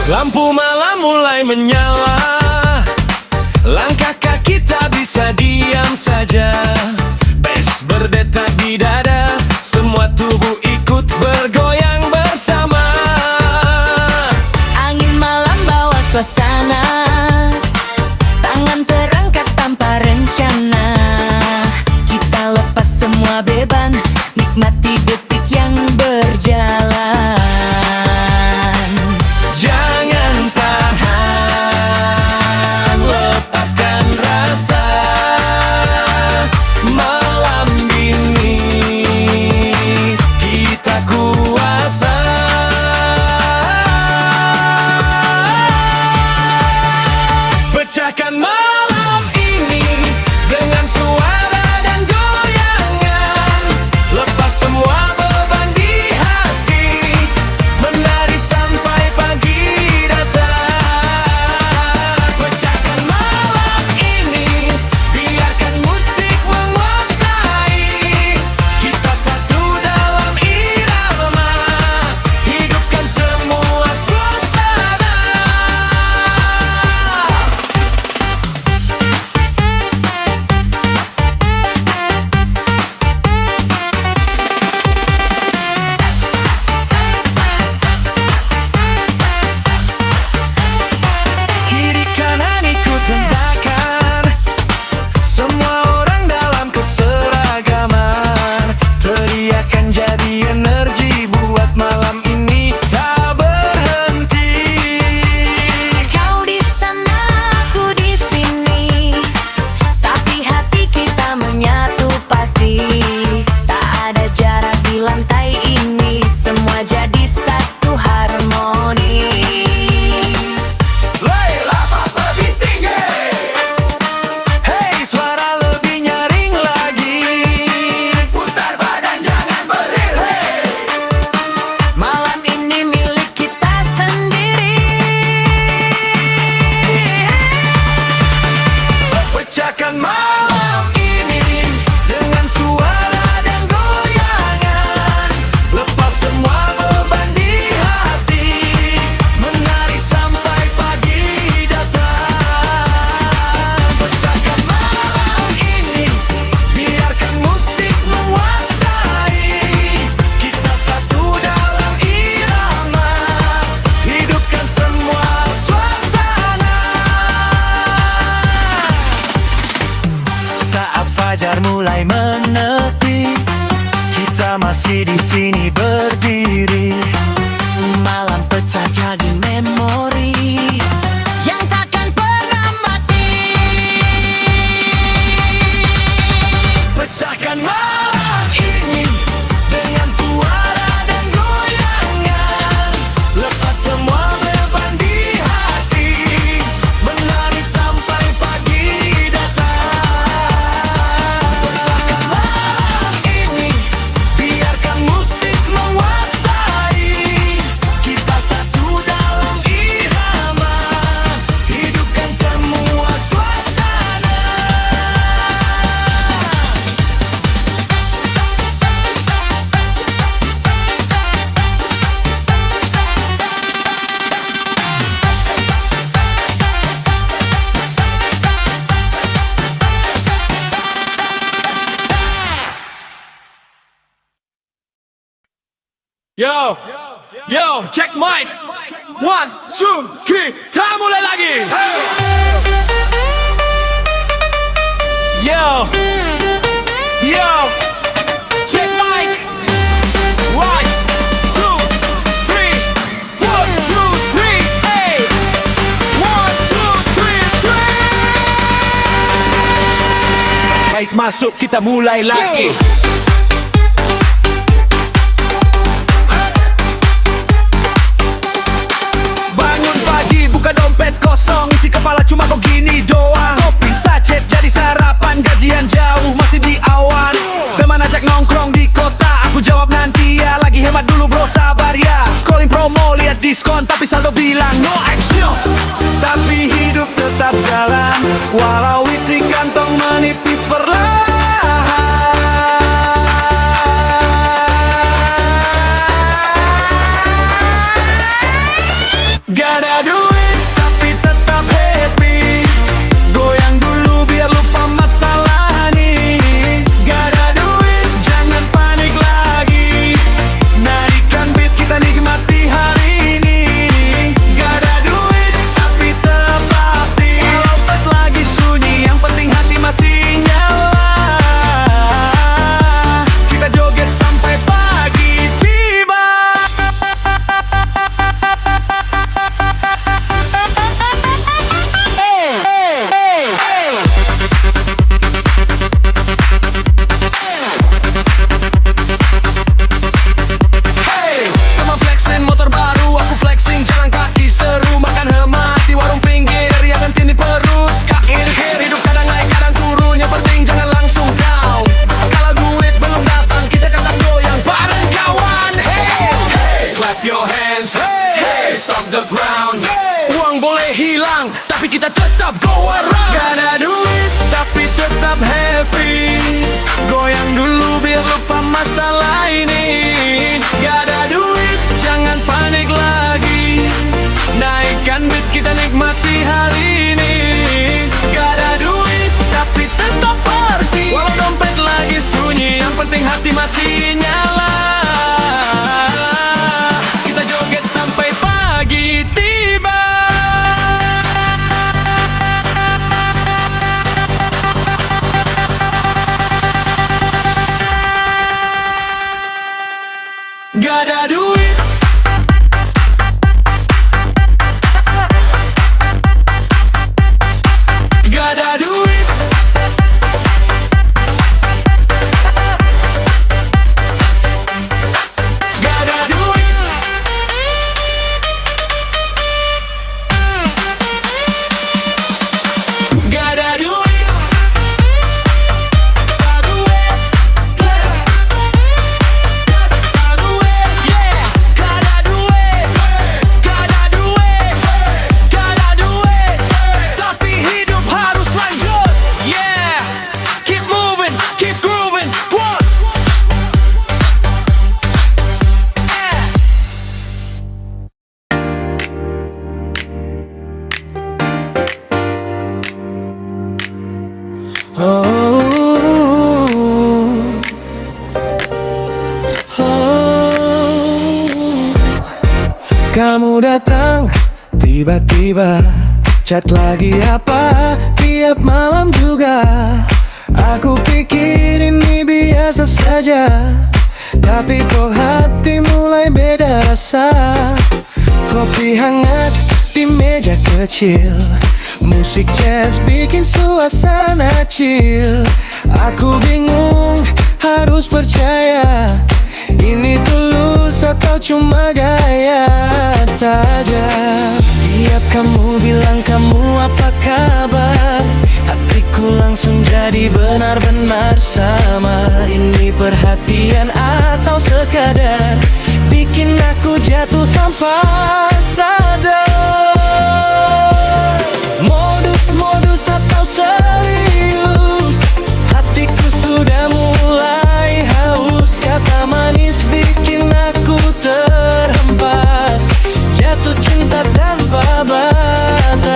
Lampu malam mulai menyala, langkah kaki tak bisa diam saja. Bass berdetak di dada, semua tubuh ikut bergoyang bersama. Angin malam bawa suasana, tangan terangkat tanpa rencana. Kita lepas semua beban, nikmati detik yang berjalan. Jangan tahan, lepaskan rasa. Malam ini masih di sini berdiri. Malam pecah jadi memori yang takkan pernah mati. Pecahkan malam ini dengan suara dan goyangan. Lepas semua beban di hati, menari sampai pagi datang. Pecahkan malam ini, biarkan musik menguasai. Kita satu dalam irama, hidupkan semua suasana. Yo, check mic. 1, 2, 3, kita mulai lagi. Yo, check mic. 1, 2, 3, 1, 2, 3, hey. 1, 2, 3, 3. Guys masuk, kita mulai lagi. Buka dompet kosong, isi kepala cuma kok gini doang. Kopi sachet jadi sarapan, gajian jauh masih di awan. Teman ajak nongkrong di kota, aku jawab nanti ya. Lagi hemat dulu bro, sabar ya. Scrolling promo, lihat diskon, tapi saldo bilang no action. Tapi hidup tetap jalan, walau isi kantong menipis perlahan. Gak ada duit tapi tetap happy. Goyang dulu biar lupa masalah nih. Gak ada duit, jangan panik lagi. Naikkan beat, kita nikmati hari ini. Gak ada duit tapi tetap happy. Dompet lagi sunyi, yang penting hati masih nyala. Kita joget sampai pagi tiba. Sama flexing motor baru, aku flexing jalan kaki seru. Makan hemat di warung pinggir yang ngentin di perut. Kaki di kiri, hidup kadang naik kadang turun. Yang penting jangan langsung down. Kalau duit belum datang, kita tetap goyang bareng kawan. Hey, clap your hands. Hey, stop the ground. Uang boleh hilang, tapi kita tetap go around. Gak ada duit, tapi tetap happy. Goyang dulu biar lupa masalah ini. Gak ada duit, jangan panik lagi. Naikkan beat, kita nikmati hari ini. Gak ada duit, tapi tetap party. Walau dompet lagi sunyi, yang penting hati masih nyala. Kita joget sampai pagi tiba. Gak ada duit. Gak ada duit. Gak ada duit. Gak ada duit. Tapi hidup harus lanjut. Yeah, keep moving, keep grooving. One. Kamu datang tiba-tiba, chat lagi apa tiap malam juga. Aku pikir ini biasa saja, Tapi kok hati mulai beda rasa. Kopi hangat di meja kecil, musik jazz bikin suasana chill. Aku bingung harus percaya ini tulus atau cuma gaya saja. Tiap kamu bilang kamu apa kabar, hatiku langsung jadi benar-benar samar. Ini perhatian atau sekadar bikin aku jatuh tanpa sadar. Modus-modus atau serius, hatiku sudah mulai haus. Kata manis bikin aku terhempas, jatuh cinta tanpa batas.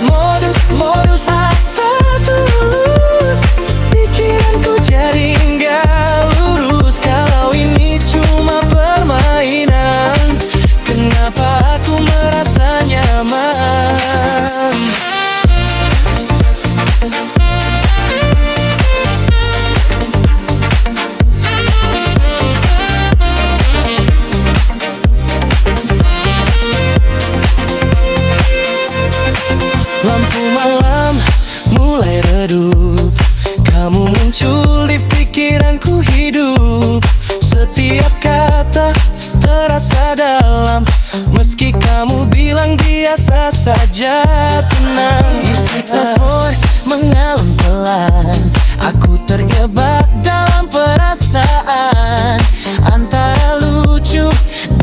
Modus-modus atau tulus, pikiranku jadi nggak lurus. Kalau ini cuma permainan, kenapa aku merasa nyaman? Lampu malam mulai redup, kamu muncul di pikiranku hidup. Setiap kata terasa dalam, meski kamu bilang biasa saja. Tenang, saksofon mengalun pelan, aku terjebak dalam perasaan antara lucu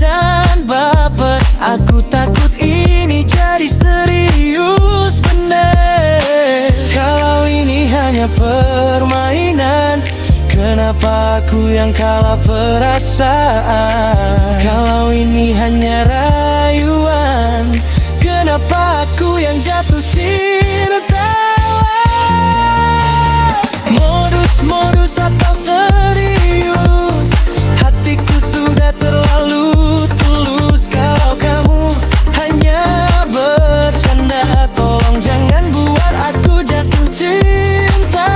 dan baper. Aku takut ini jadi serius bener. Kalau ini hanya permainan, kenapa aku yang kalah perasaan? Kalau ini hanya rayuan, kenapa aku yang jatuh cinta? Modus-modus atau serius, hatiku sudah terlalu tulus. Kalau kamu hanya bercanda, tolong jangan buat aku jatuh cinta.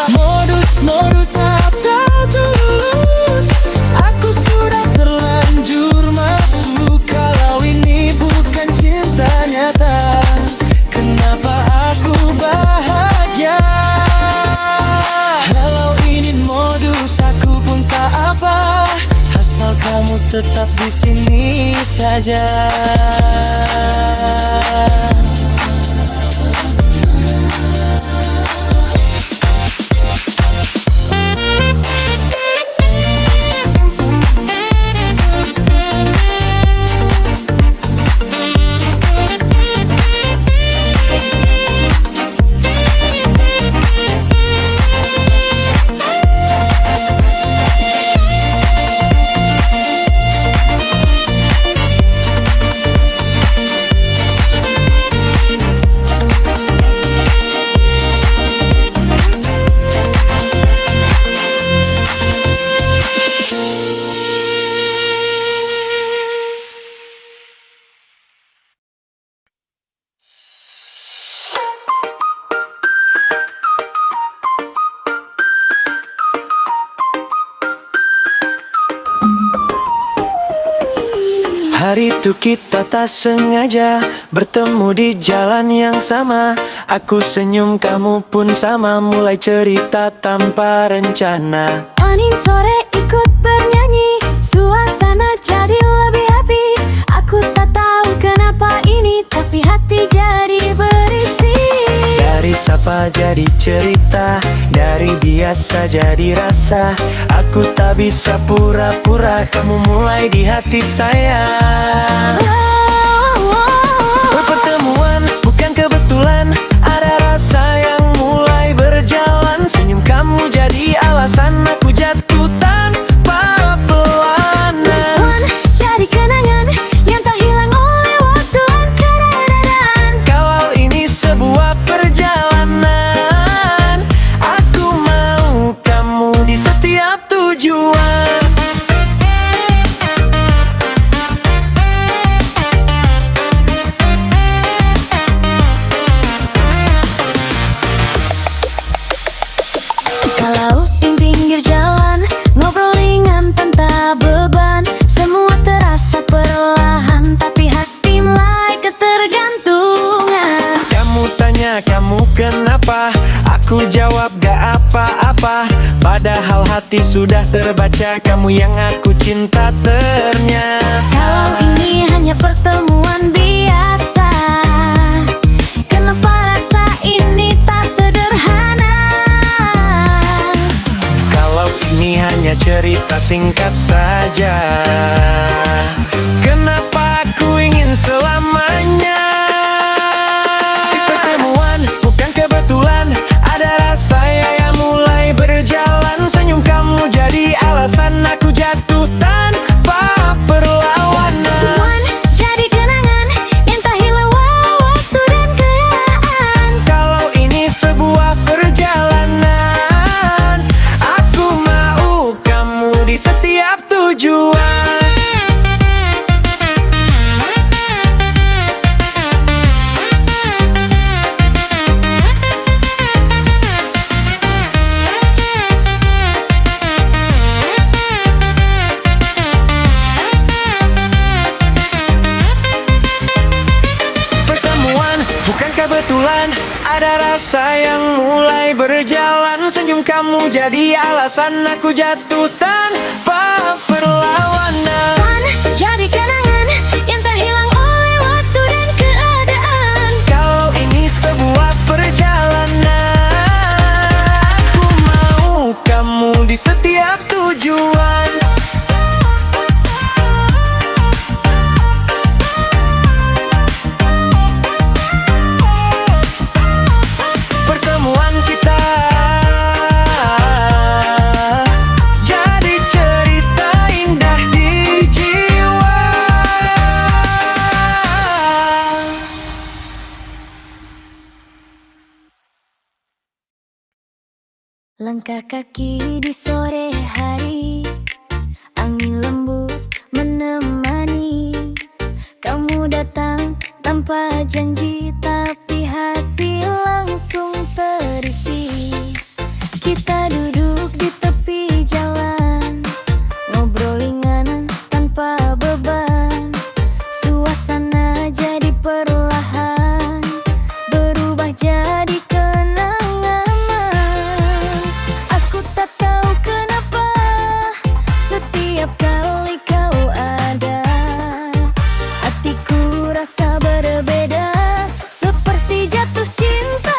Modus-modus atau tulus, aku sudah terlanjur masuk. Kalau ini bukan cinta nyata, kenapa aku bahagia? Kalau ini modus, aku pun tak apa, asal kamu tetap di sini saja. Hari itu kita tak sengaja bertemu di jalan yang sama. Aku senyum, kamu pun sama, mulai cerita tanpa rencana. Angin sore ikut bernyanyi, suasana jadi lebih happy. Aku tak tahu kenapa ini, tapi hati jadi berisi. Dari sapa jadi cerita, dari biasa jadi rasa. Aku tak bisa pura-pura, kamu mulai di hati saya. Pertemuan bukan kebetulan, ada rasa yang mulai berjalan. Senyum kamu jadi alasan aku jatuh tanpa pelan. Jadi kenangan yang tak hilang oleh waktu dan keadaan. Kalau ini sebuah perjalanan, aku mau kamu di setiap tujuan. Padahal hati sudah terbaca, kamu yang aku cinta ternyata. Kalau ini hanya pertemuan biasa, kenapa rasa ini tak sederhana? Kalau ini hanya cerita singkat saja, kenapa aku ingin selamanya? Di pertemuan bukan kebetulan, ada rasa yang mulai berjalan. Senyum kamu jadi alasan aku jatuh tanpa perlawanan. Pertemuan jadi kenangan yang tak hilang waktu dan keadaan. Kalau ini sebuah perjalanan, aku mau kamu di setiap tujuan. Pertemuan bukan kebetulan, ada rasa yang mulai berjalan. Senyum kamu jadi alasan aku jatuh tanpa perlawanan. Pertemuan jadi kenangan yang tak hilang oleh waktu dan keadaan. Kalau ini sebuah perjalanan, aku mau kamu di setiap tujuan. Pertemuan kita jadi cerita indah di jiwa. Langkah kaki di sore hari, angin lembut menemani. Kamu datang tanpa janji, tapi hati langsung terisi. Kita duduk di tepi jalan, ngobrol ringan tanpa beban. Suasana jadi perlahan berubah jadi kenangan. Aku tak tahu kenapa setiap kali kau ada, hatiku rasa berbeda, seperti jatuh cinta.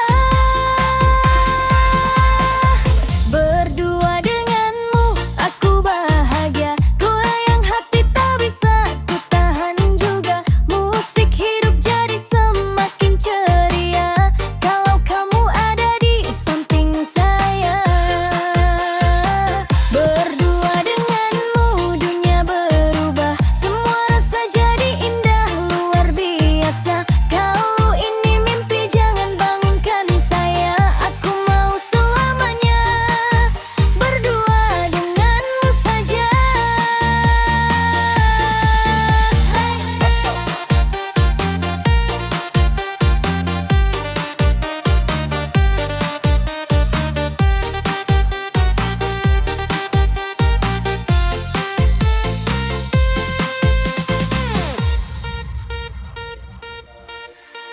Berdua denganmu aku bahagia, goyang hati tak bisa ku tahan juga. Musik hidup jadi semakin ceria kalau kamu ada di samping saya. Berdua denganmu dunia berubah, semua rasa jadi indah luar biasa. Kalau ini mimpi jangan bangunkan saya, aku mau selamanya berdua denganmu saja.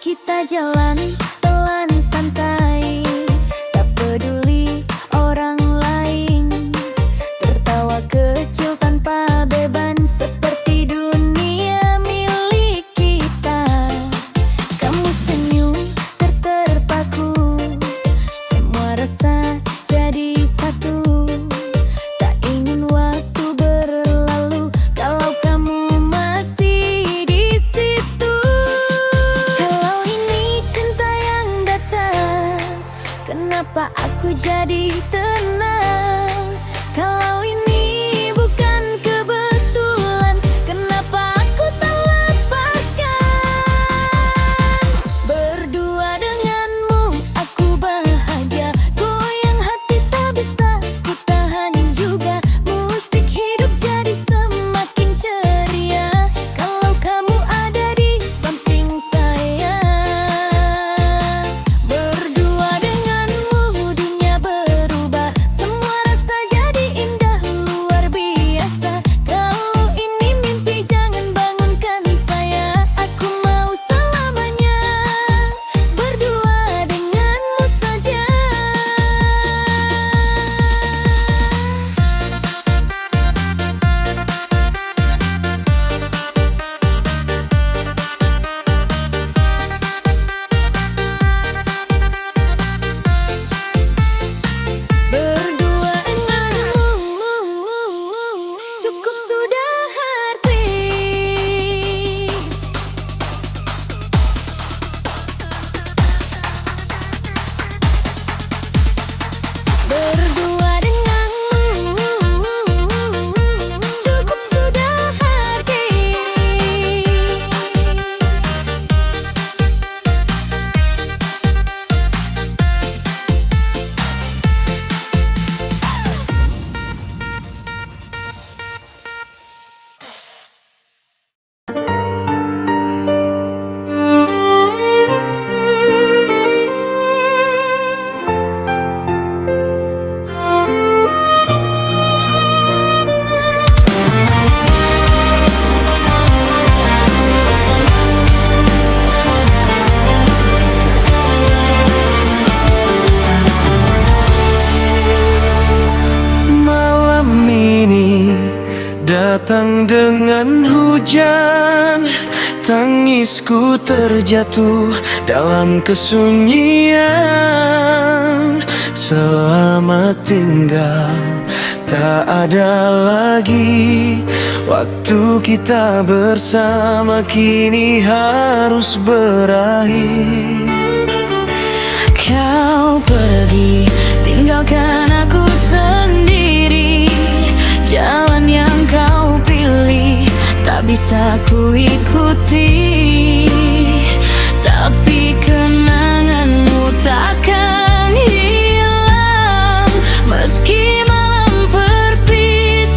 Kita jalan pelan santai, tak peduli orang lain. Tertawa kecil tanpa beban, seperti dunia milik kita. Kamu senyum terpaku, semua rasa jadi satu. Tak ingin waktu berlalu kalau kamu masih di situ. Kalau ini cinta hujan, tangisku terjatuh dalam kesunyian. Selamat tinggal, tak ada lagi waktu kita bersama, kini harus berakhir. Kau pergi, tinggalkan aku sendiri. Jalan yang kau pilih tak bisa ku ikuti, tapi kenanganmu takkan hilang meski malam perpisahan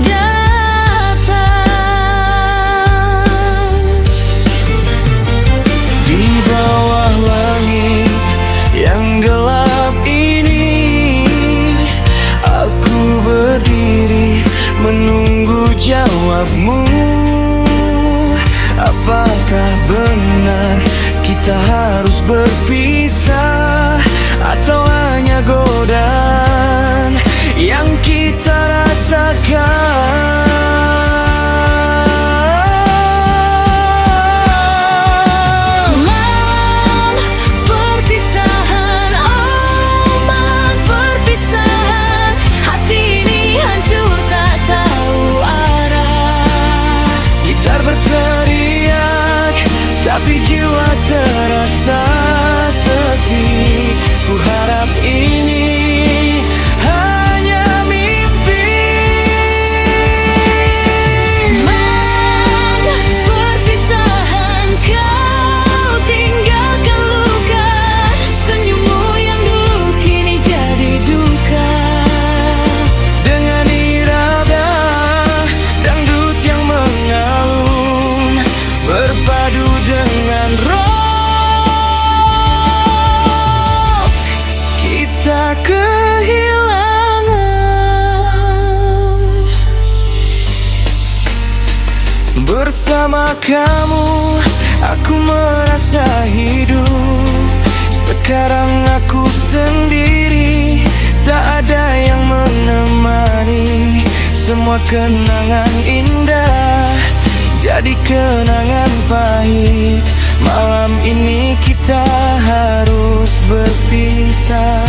datang. Di bawah langit yang gelap ini, aku berdiri menunggu jawabmu. Apakah benar kita harus berpisah, atau hanya godaan yang kita rasakan? Malam perpisahan, oh malam perpisahan, hati ini hancur tak tahu arah. Gitar berteriak, tapi jiwa terasa sepi. Ku harap ini hanya mimpi. Malam perpisahan, kau tinggalkan luka. Senyummu yang dulu kini jadi duka. Dengan irama dangdut yang mengalun, berpadu dengan rock, kita kehilangan. Bersama kamu aku merasa hidup. Sekarang aku sendiri, tak ada yang menemani. Semua kenangan indah jadi kenangan pahit. Malam ini kita harus berpisah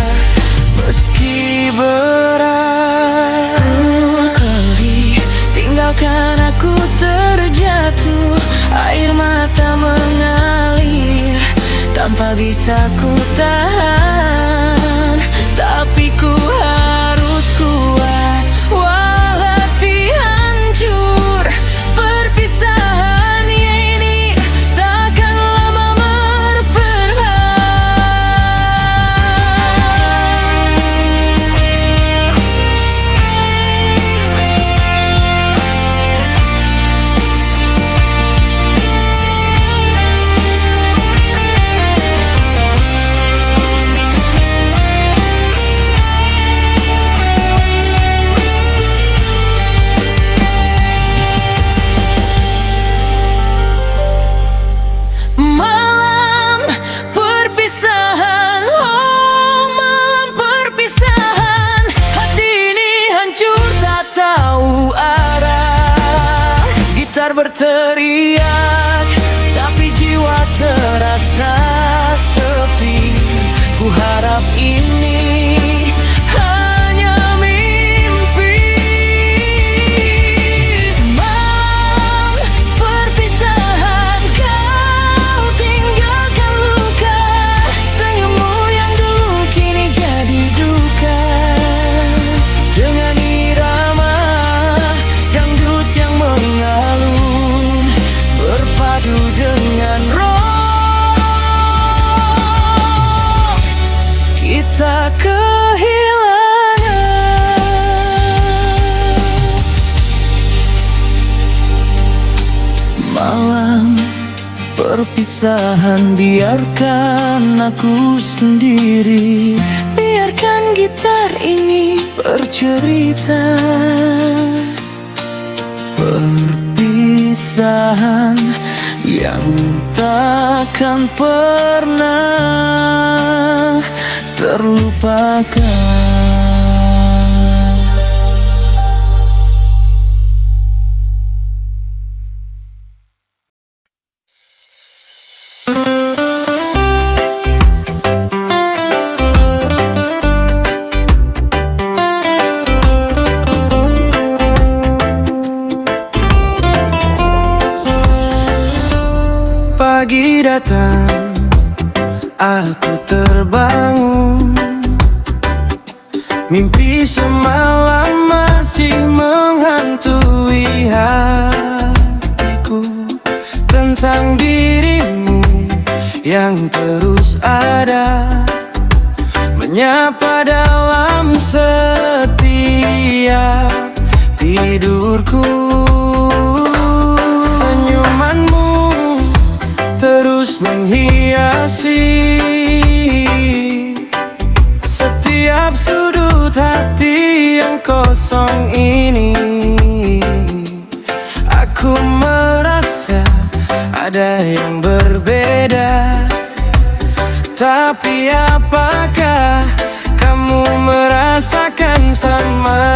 meski berat. Pergi, tinggalkan aku terjatuh. Air mata mengalir tanpa bisa ku tahan, tapi ku harus kuat walau hati hancur. Perpisahan ini takkan lama Malam perpisahan, oh malam perpisahan, hati ini hancur tak tahu arah. Gitar berteriak, tapi jiwa terasa sepi. Ku harap ini hanya mimpi. Malam perpisahan, kau tinggalkan luka. Senyummu yang dulu kini jadi duka. Dengan irama dangdut yang mengalun, berpadu dengan rock, kita kehilangan. Malam perpisahan, biarkan aku sendiri. Biarkan gitar ini bercerita. Perpisahan yang takkan pernah terlupakan. pagi datang, aku terbangun. Mimpi semalam masih menghantui hatiku, tentang dirimu yang terus ada, menyapa dalam setiap tidurku. Senyumanmu terus menghiasi setiap sudut hati yang kosong ini. Aku merasa ada yang berbeda, tapi apakah kamu merasakan sama?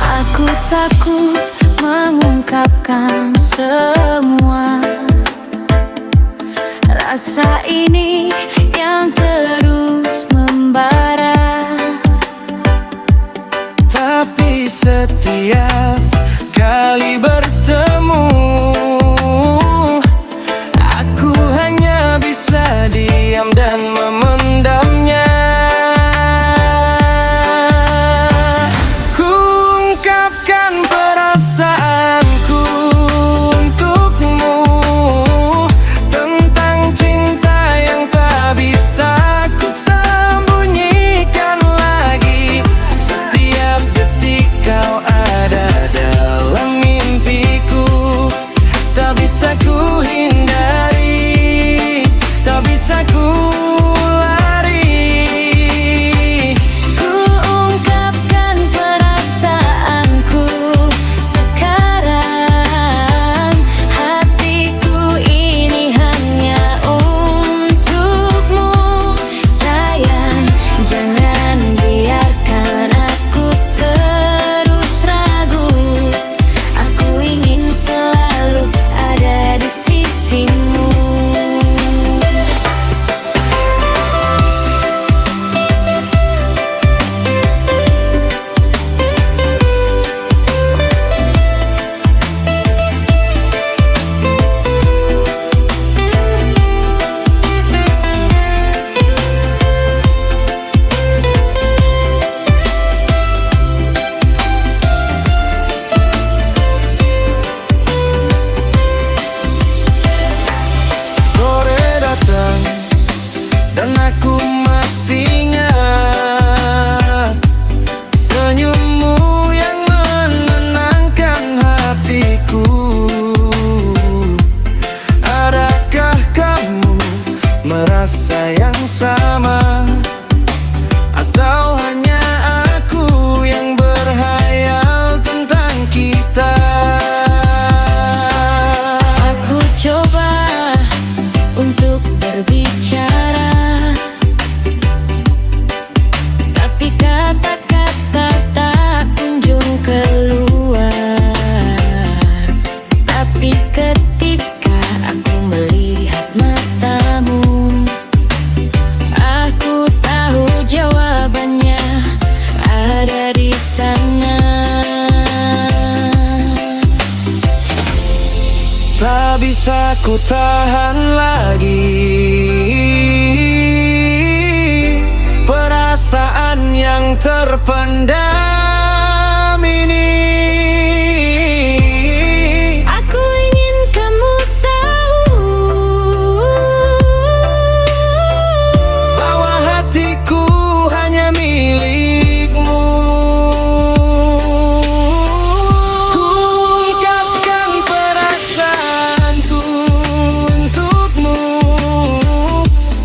Aku takut mengungkapkan semua rasa ini yang terus membara, tapi setiap kali bertemu, aku hanya bisa diam dan memendamnya. Ku ungkapkan perasaanku untukmu, tentang cinta yang tak bisa ku sembunyikan lagi. Setiap detik kau ada dalam mimpiku, tak bisa ku hindari, tak bisa ku lari. ku ungkapkan perasaanku sekarang. Hatiku ini hanya untukmu, sayang. Jangan biarkan aku terus ragu. Aku ingin selalu ada di sisimu. Sore datang dan aku masih ingat senyummu yang menenangkan hatiku. Adakah kamu merasa yang sama, atau hanya aku yang berhayal tentang kita? Aku coba untuk berbicara, tapi kata-kata tak kunjung keluar. Tapi ketika aku melihat matamu, aku tahu jawabannya ada di sana. Tak bisa ku tahan lagi perasaan yang terpendam ini. Aku ingin kamu tahu Bahwa hatiku hanya milikmu. Ku ungkapkan perasaanku untukmu,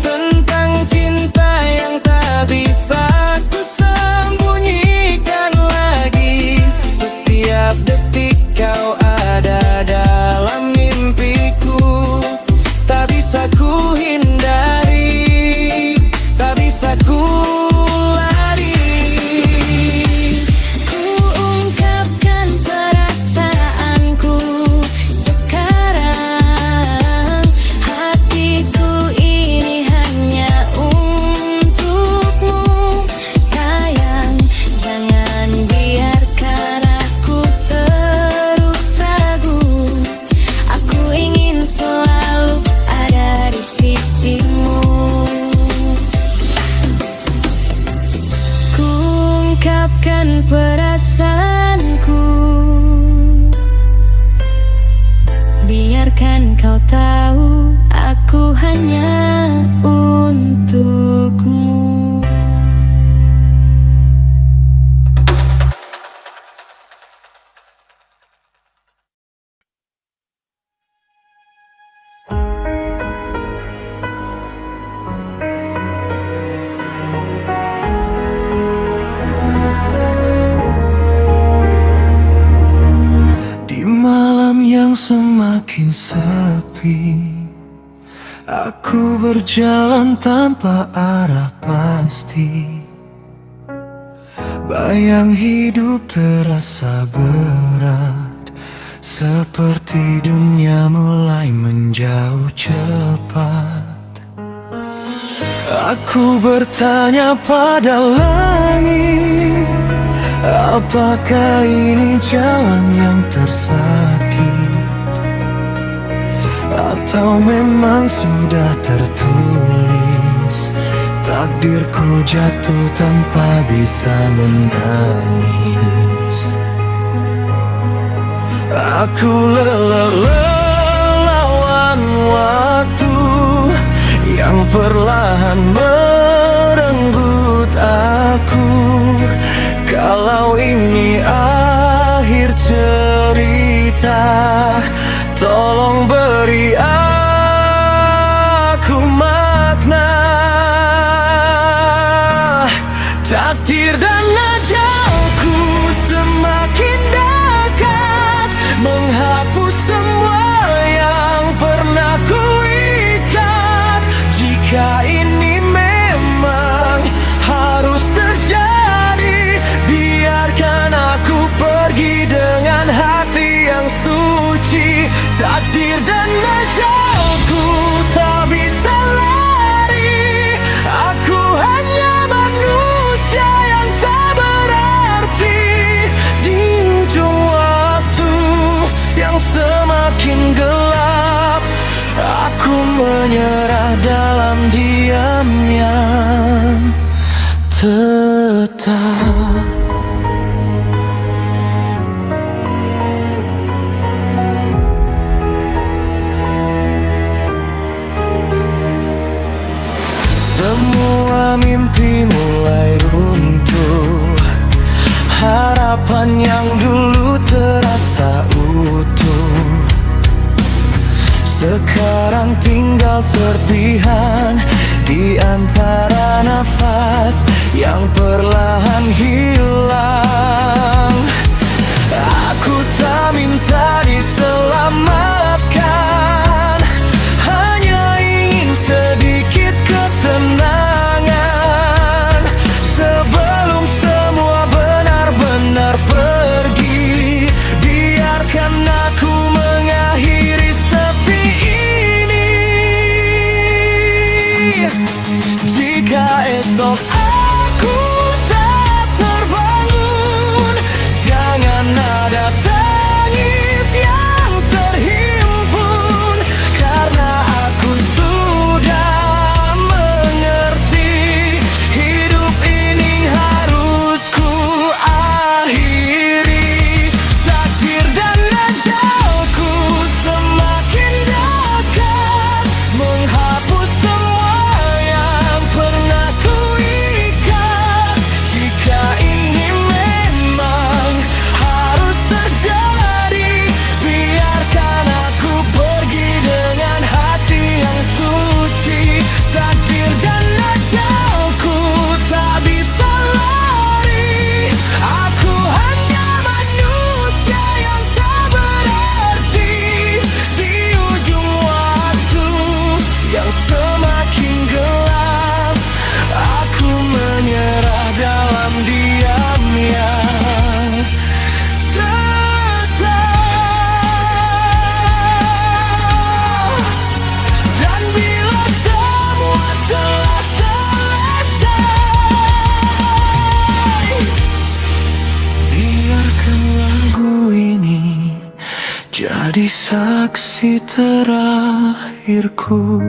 tentang cinta yang tak bisa ku sembunyikan tahu aku hanya untukmu. Di malam yang semakin sepi, aku berjalan tanpa arah pasti. Bayang hidup terasa berat, seperti dunia mulai menjauh cepat. Aku bertanya pada langit, apakah ini jalan yang tersakit, atau memang sudah tertulis takdirku jatuh tanpa bisa menangis. Aku lawan waktu yang perlahan merenggut aku. Kalau ini akhir cerita, tolong beri aku makna. Takdir dan ajalku semakin dekat, menghapus semua yang pernah kuikat. Jika ini memang harus terjadi, biarkan aku pergi dengan hati yang suci. Takdir dan ajalku tak bisa lari, aku hanya manusia yang tak berarti. Di ujung waktu yang semakin gelap, aku menyerah dalam diam yang tetap. Semua mimpi mulai runtuh, harapan yang dulu terasa utuh sekarang tinggal serpihan di antara nafas yang perlahan hilang. Aku tak minta diselamatkan, hanya ingin sedikit ketenangan sebelum semua benar-benar pergi. Biarkan aku mengakhiri sepi ini. Jika esok aku tak terbangun, jangan ada tangis yang terhimpun, karena aku sudah mengerti hidup ini harus ku akhiri. Takdir dan ajalku semakin dekat, menghapus semua yang pernah kuikat. Jika ini memang harus terjadi, biarkan aku pergi dengan hati yang suci. Takdir dan ajalku tak bisa lari, aku hanya manusia yang tak berarti. Di ujung waktu yang semakin gelap, aku menyerah dalam diam yang tetap. Dan bila semua telah selesai, biarkan lagu ini jadi saksi terakhirku.